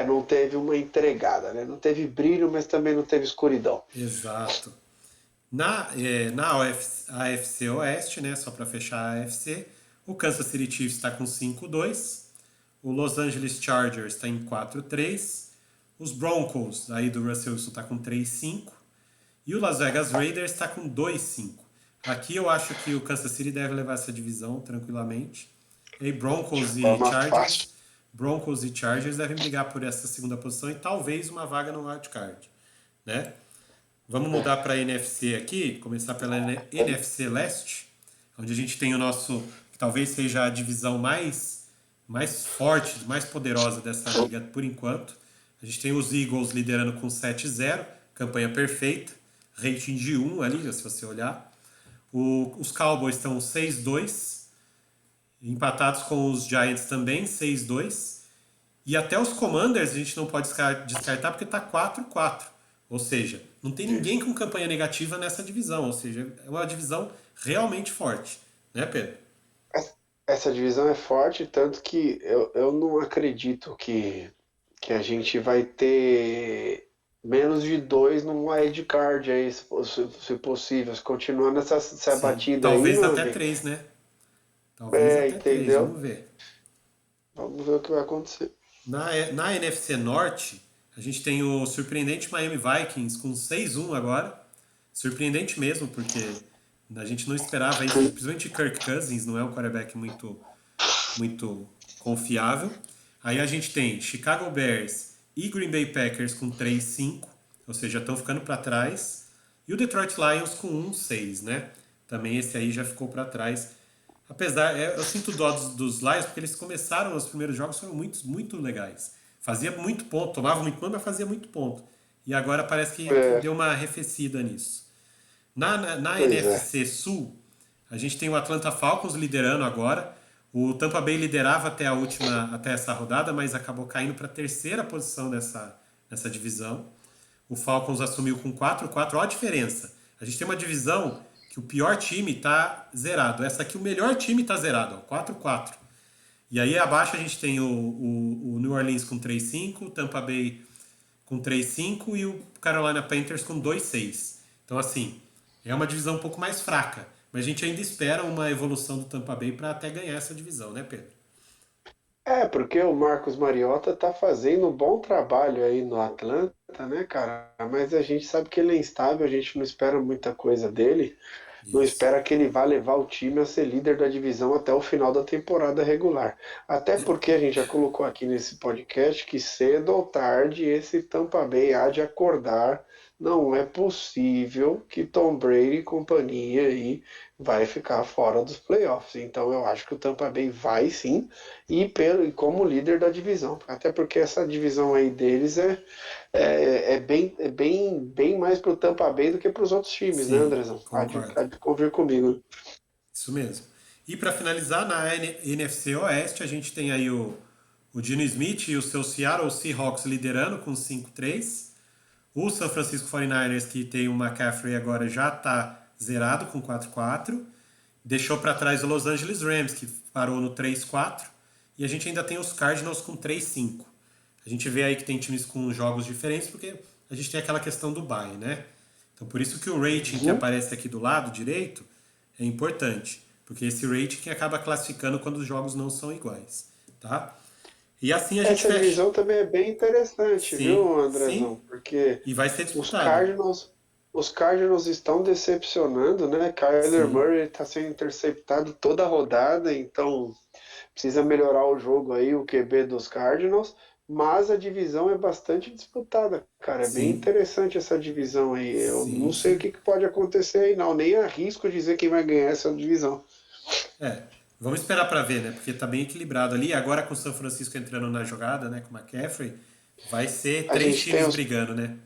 não teve uma entregada, né? Não teve brilho, mas também não teve escuridão. Exato. Na AFC Oeste, né, só para fechar a AFC, o Kansas City Chiefs está com 5-2, o Los Angeles Chargers está em 4-3, os Broncos, aí do Russell Wilson, está com 3-5, e o Las Vegas Raiders está com 2-5. Aqui eu acho que o Kansas City deve levar essa divisão tranquilamente. E aí Forma fácil. Broncos e Chargers devem brigar por essa segunda posição e talvez uma vaga no wildcard, né? Vamos mudar para a NFC aqui, começar pela NFC Leste, onde a gente tem o nosso, que talvez seja a divisão mais forte, mais poderosa dessa liga por enquanto. A gente tem os Eagles liderando com 7-0, campanha perfeita, rating de 1 ali, se você olhar. Os Cowboys estão 6-2, empatados com os Giants também, 6-2. E até os Commanders a gente não pode descartar porque está 4-4. Ou seja, não tem ninguém com campanha negativa nessa divisão. Ou seja, é uma divisão realmente forte. Né, Pedro? Essa divisão é forte, tanto que eu não acredito que a gente vai ter menos de 2 no wild card aí, se possível. Se continuar essa Sim. batida aí, Talvez meu até amigo. 3, né? Talvez até 3, Entendeu? vamos ver. Vamos ver o que vai acontecer. Na NFC Norte, a gente tem o surpreendente Miami Vikings com 6-1 agora. Surpreendente mesmo, porque a gente não esperava isso, principalmente Kirk Cousins, não é um quarterback muito confiável. Aí a gente tem Chicago Bears e Green Bay Packers com 3-5, ou seja, estão ficando para trás. E o Detroit Lions com 1-6, né? Também esse aí já ficou para trás. Apesar, eu sinto dó dos Lions, porque eles começaram, os primeiros jogos foram muito legais. Fazia muito ponto, tomava muito ponto, mas fazia muito ponto. E agora parece que É, deu uma arrefecida nisso. Na pois é. NFC Sul, a gente tem o Atlanta Falcons liderando agora. O Tampa Bay liderava até essa rodada, mas acabou caindo para a terceira posição nessa divisão. O Falcons assumiu com 4-4. Olha a diferença. A gente tem uma divisão que o pior time está zerado. Essa aqui o melhor time está zerado, 4-4. E aí abaixo a gente tem o New Orleans com 3-5, o Tampa Bay com 3-5 e o Carolina Panthers com 2-6. Então, assim, é uma divisão um pouco mais fraca. Mas a gente ainda espera uma evolução do Tampa Bay para até ganhar essa divisão, né, Pedro? Porque o Marcos Mariota tá fazendo um bom trabalho aí no Atlanta, né, cara? Mas a gente sabe que ele é instável, a gente não espera muita coisa dele. Não Isso. espera que ele vá levar o time a ser líder da divisão até o final da temporada regular. Até porque a gente já colocou aqui nesse podcast que cedo ou tarde esse Tampa Bay há de acordar. Não é possível que Tom Brady e companhia aí vai ficar fora dos playoffs. Então eu acho que o Tampa Bay vai sim e como líder da divisão. Até porque essa divisão aí deles bem mais para o Tampa Bay do que para os outros times, né, Sim, Andrezão? concordo. Há de convir comigo, né? Isso mesmo. E para finalizar, na NFC Oeste, a gente tem aí o Geno Smith e o seu Seattle Seahawks liderando com 5-3. O San Francisco 49ers, que tem o McCaffrey agora, já está zerado com 4-4. Deixou para trás o Los Angeles Rams, que parou no 3-4. E a gente ainda tem os Cardinals com 3-5. A gente vê aí que tem times com jogos diferentes, porque a gente tem aquela questão do bye, né? Então por isso que o rating que aparece aqui do lado direito é importante. Porque esse rating que acaba classificando quando os jogos não são iguais, tá? E assim a gente Essa fecha. divisão também é bem interessante, Sim, viu, sim. Andrezão? Porque E vai ser os disputado. Cardinals, os Cardinals estão decepcionando, né? Kyler Sim, Murray está sendo interceptado toda a rodada, então precisa melhorar o jogo aí, o QB dos Cardinals. Mas a divisão é bastante disputada, cara. É bem sim, interessante essa divisão aí. Eu não sim, sei o sim. que pode acontecer aí, não. Nem arrisco dizer quem vai ganhar essa divisão. É, vamos esperar para ver, né? Porque tá bem equilibrado ali. Agora com o São Francisco entrando na jogada, né? Com o McCaffrey, vai ser A três gente tem times os brigando, né?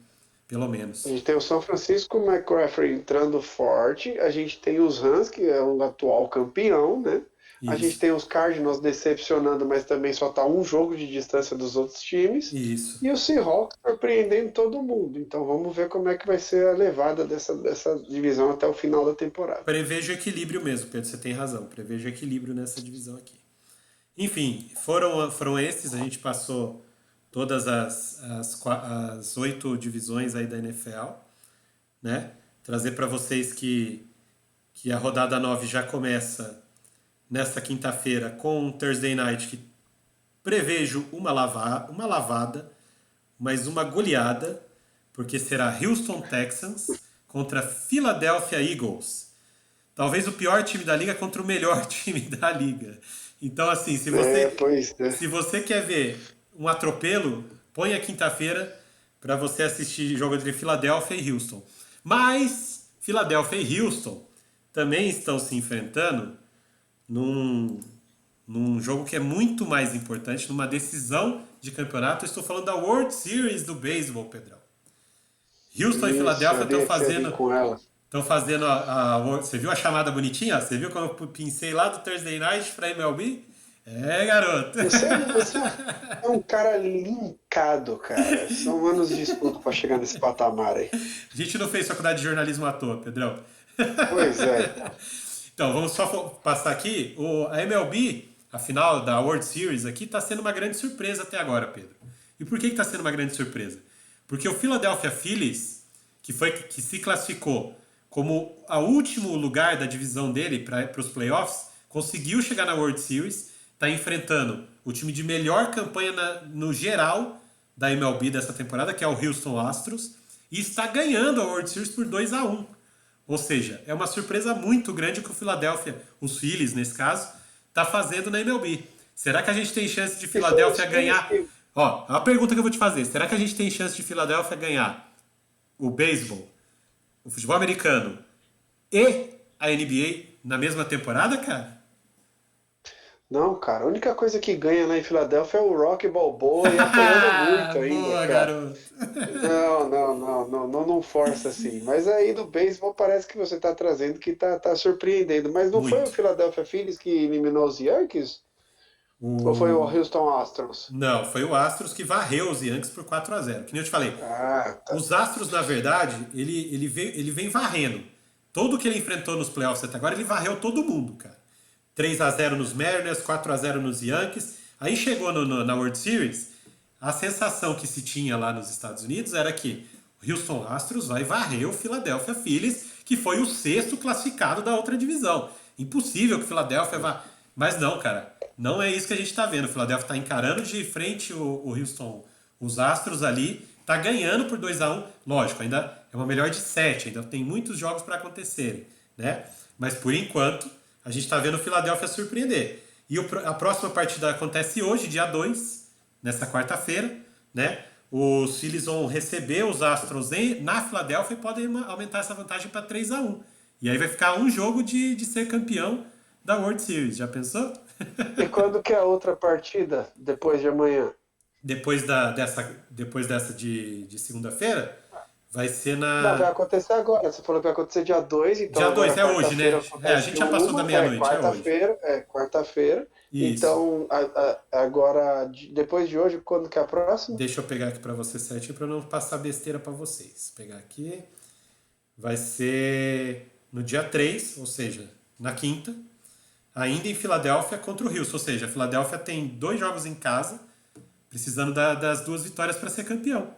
Pelo A menos. gente tem o São Francisco McCaffrey entrando forte. A gente tem os Rams, que é o atual campeão, né? A gente Isso, tem os Cardinals decepcionando, mas também só está um jogo de distância dos outros times. isso. E o Seahawks surpreendendo todo mundo. Então vamos ver como é que vai ser a levada dessa divisão até o final da temporada. Prevejo equilíbrio mesmo, Pedro, você tem razão. Prevejo equilíbrio nessa divisão aqui. Enfim, foram esses. A gente passou todas as 8 divisões aí da NFL, né? Trazer para vocês que a rodada 9 já começa nesta quinta-feira com um Thursday Night que prevejo uma lavada, mas uma goleada, porque será Houston Texans contra Philadelphia Eagles. Talvez o pior time da liga contra o melhor time da liga. Então, assim, Pois é. se você quer ver um atropelo, põe a quinta-feira para você assistir jogo entre Philadelphia e Houston. Mas Philadelphia e Houston também estão se enfrentando num jogo que é muito mais importante, numa decisão de campeonato. Eu estou falando da World Series do beisebol, Pedrão. Houston e Isso, Philadelphia ali é que eu vi com ela. estão fazendo Você viu a chamada bonitinha? Você viu como eu pincei lá do Thursday Night para MLB? É, garoto. Você é um cara linkado, cara. São anos de estudo para chegar nesse patamar aí. A gente não fez faculdade de jornalismo à toa, Pedrão. Pois é. Então, vamos só passar aqui. A MLB, a final da World Series aqui, está sendo uma grande surpresa até agora, Pedro. E por que está sendo uma grande surpresa? Porque o Philadelphia Phillies, que se classificou como o último lugar da divisão dele para os playoffs, conseguiu chegar na World Series, está enfrentando o time de melhor campanha no geral da MLB dessa temporada, que é o Houston Astros, e está ganhando a World Series por 2-1. Ou seja, é uma surpresa muito grande que o Philadelphia, os Phillies nesse caso, está fazendo na MLB. Será que a gente tem chance de Philadelphia ganhar? Ó, a pergunta que eu vou te fazer. Será que a gente tem chance de Philadelphia ganhar o beisebol, o futebol americano e a NBA na mesma temporada, cara? Não, cara, a única coisa que ganha lá em Filadélfia é o Rock Balboa e apanhando muito ainda, Boa, cara. garoto. Não força assim. Mas aí do beisebol parece que você tá trazendo que tá surpreendendo. Mas não foi o Muito. Philadelphia Phillies que eliminou os Yankees? Ou foi o Houston Astros? Não, foi o Astros que varreu os Yankees por 4-0. Que nem eu te falei. Ah, tá. Os Astros, na verdade, ele vem varrendo. Todo que ele enfrentou nos playoffs até agora, ele varreu todo mundo, cara. 3-0 nos Mariners, 4-0 nos Yankees. Aí chegou na World Series, a sensação que se tinha lá nos Estados Unidos era que o Houston Astros vai varrer o Philadelphia Phillies, que foi o 6º classificado da outra divisão. Impossível que o Philadelphia vá... Mas não, cara. Não é isso que a gente tá vendo. O Philadelphia tá encarando de frente o Houston, os Astros ali, tá ganhando por 2-1. Lógico, ainda é uma melhor de 7, ainda tem muitos jogos para acontecerem, né? Mas por enquanto, a gente tá vendo o Philadelphia surpreender. E a próxima partida acontece hoje, dia 2, nessa quarta-feira, né? Os Phillies vão receber os Astros na Filadélfia e podem aumentar essa vantagem para 3-1. E aí vai ficar um jogo de ser campeão da World Series. Já pensou? E quando que é a outra partida? Depois de amanhã? Depois dessa de segunda-feira, vai ser Não, vai acontecer agora. Você falou que vai acontecer dia 2, então Dia agora 2 é hoje, né? acontece A gente já passou da meia-noite, é hoje. Quarta-feira. Isso. Então, agora, depois de hoje, quando que é a próxima? Deixa eu pegar aqui para você certinho, para não passar besteira para vocês. Vou pegar aqui. Vai ser no dia 3, ou seja, na quinta, ainda em Filadélfia contra o Houston. Ou seja, a Filadélfia tem 2 jogos em casa, precisando das 2 vitórias para ser campeão.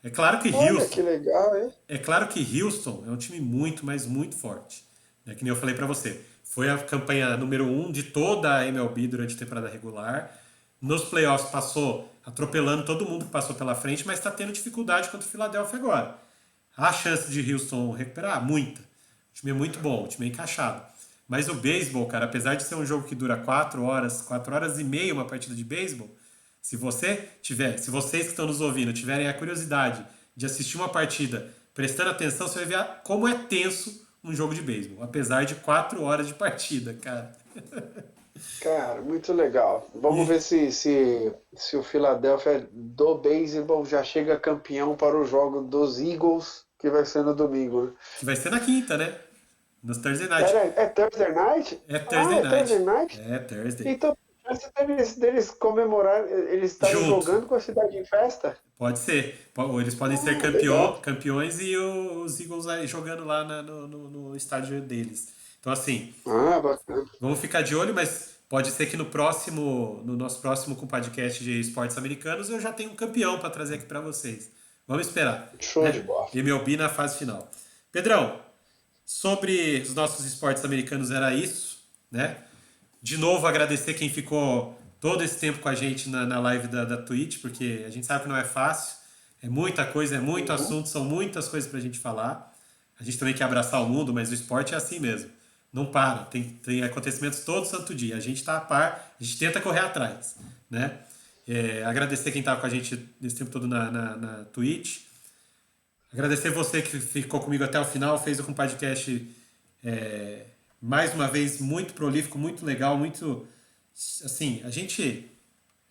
É claro que Olha, que legal, hein? É claro que Houston é um time muito, mas muito forte. Que nem eu falei para você. Foi a campanha número 1 de toda a MLB durante a temporada regular. Nos playoffs passou atropelando todo mundo que passou pela frente, mas está tendo dificuldade contra o Philadelphia agora. Há chance de Houston recuperar? Muita. O time é muito bom, o time é encaixado. Mas o beisebol, cara, apesar de ser um jogo que dura 4 horas e meia uma partida de beisebol, se vocês que estão nos ouvindo tiverem a curiosidade de assistir uma partida prestando atenção, você vai ver como é tenso um jogo de beisebol, apesar de 4 horas de partida, cara. Cara, muito legal. Vamos ver se o Philadelphia do beisebol já chega campeão para o jogo dos Eagles, que vai ser no domingo, né? Que vai ser na quinta, né? Nos Thursday Night. Pera, é Thursday Night? É Thursday Night. Thursday Night? É Thursday. Então, chance deles comemorar, eles estarem Junto. jogando com a cidade em festa? Pode ser. Ou eles podem ser legal. campeões e os Eagles aí jogando lá no estádio deles. Então, assim, Bacana. vamos ficar de olho, mas pode ser que no nosso próximo com podcast de esportes americanos, eu já tenho um campeão para trazer aqui para vocês. Vamos esperar. Show né? de bola. MLB na fase final. Pedrão, sobre os nossos esportes americanos era isso, né? De novo, agradecer quem ficou todo esse tempo com a gente na live da Twitch, porque a gente sabe que não é fácil. É muita coisa, é muito assunto, são muitas coisas pra gente falar. A gente também quer abraçar o mundo, mas o esporte é assim mesmo. Não para, tem acontecimentos todo santo dia. A gente tá a par, a gente tenta correr atrás, né? Agradecer quem estava com a gente esse tempo todo na Twitch. Agradecer você que ficou comigo até o final, fez um podcast mais uma vez muito prolífico, muito legal, muito assim, a gente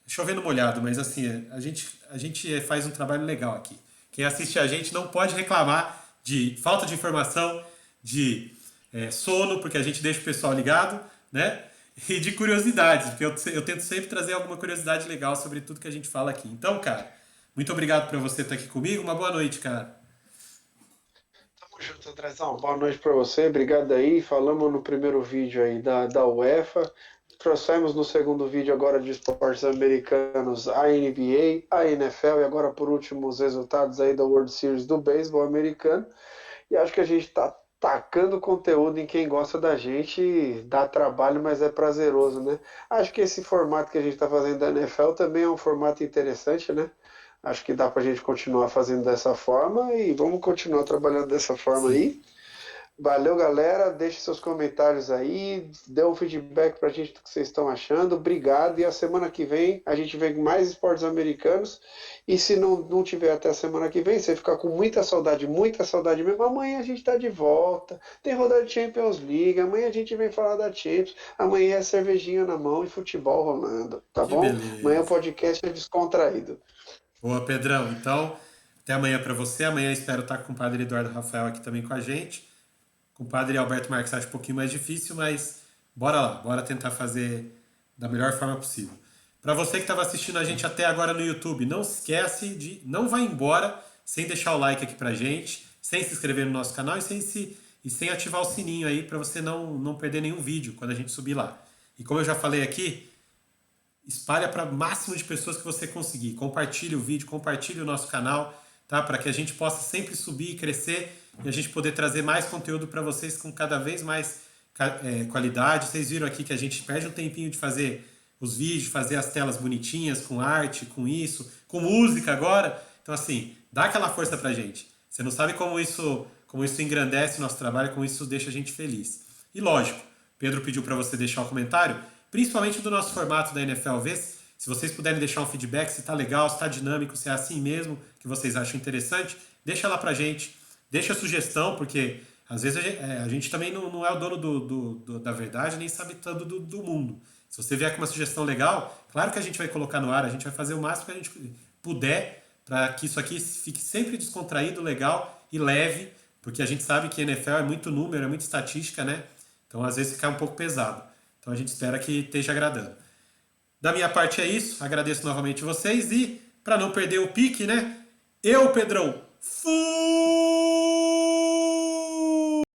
chovendo molhado, mas assim, a gente faz um trabalho legal aqui. Quem assiste a gente não pode reclamar de falta de informação, de sono, porque a gente deixa o pessoal ligado, né? E de curiosidades, porque eu tento sempre trazer alguma curiosidade legal sobre tudo que a gente fala aqui. Então, cara, muito obrigado por você estar aqui comigo. Uma boa noite, cara. Tamo junto, Andrezão. Boa noite pra você. Obrigado aí. Falamos no primeiro vídeo aí da UEFA. Trouxemos no segundo vídeo agora de esportes americanos a NBA, a NFL e agora por último os resultados aí da World Series do beisebol americano. E acho que a gente tá tacando conteúdo em quem gosta da gente, dá trabalho, mas é prazeroso, né? Acho que esse formato que a gente está fazendo da NFL também é um formato interessante, né? Acho que dá pra gente continuar fazendo dessa forma e vamos continuar trabalhando dessa forma aí. Valeu, galera. Deixe seus comentários aí, dê um feedback pra gente do que vocês estão achando. Obrigado. E a semana que vem a gente vem com mais esportes americanos. E se não tiver até a semana que vem, você ficar com muita saudade mesmo, amanhã a gente tá de volta. Tem rodada de Champions League, amanhã a gente vem falar da Champions. Amanhã é cervejinha na mão e futebol rolando, tá Que bom? beleza. Amanhã o podcast é descontraído. Boa, Pedrão. Então, até amanhã para você. Amanhã espero estar com o padre Eduardo Rafael aqui também com a gente. Com o padre Alberto Marques acho um pouquinho mais difícil, mas bora lá. Bora tentar fazer da melhor forma possível. Para você que estava assistindo a gente até agora no YouTube, não se esquece de não vai embora sem deixar o like aqui pra gente, sem se inscrever no nosso canal e sem ativar o sininho aí para você não perder nenhum vídeo quando a gente subir lá. E como eu já falei aqui, espalha para o máximo de pessoas que você conseguir. Compartilhe o vídeo, compartilhe o nosso canal, tá? Para que a gente possa sempre subir e crescer e a gente poder trazer mais conteúdo para vocês com cada vez mais qualidade. Vocês viram aqui que a gente perde um tempinho de fazer os vídeos, fazer as telas bonitinhas, com arte, com isso, com música agora. Então, assim, dá aquela força pra gente. Você não sabe como isso engrandece o nosso trabalho, como isso deixa a gente feliz. E lógico, Pedro pediu para você deixar o comentário, principalmente do nosso formato da NFL Vs. Se vocês puderem deixar um feedback, se tá legal, se tá dinâmico, se é assim mesmo, que vocês acham interessante, deixa lá pra gente. Deixa a sugestão, porque às vezes a gente também não é o dono da verdade, nem sabe tudo do mundo. Se você vier com uma sugestão legal, claro que a gente vai colocar no ar, a gente vai fazer o máximo que a gente puder para que isso aqui fique sempre descontraído, legal e leve, porque a gente sabe que NFL é muito número, é muita estatística, né? Então às vezes fica um pouco pesado. Então a gente espera que esteja agradando. Da minha parte é isso, agradeço novamente vocês e para não perder o pique, né? Eu, Pedrão, fui!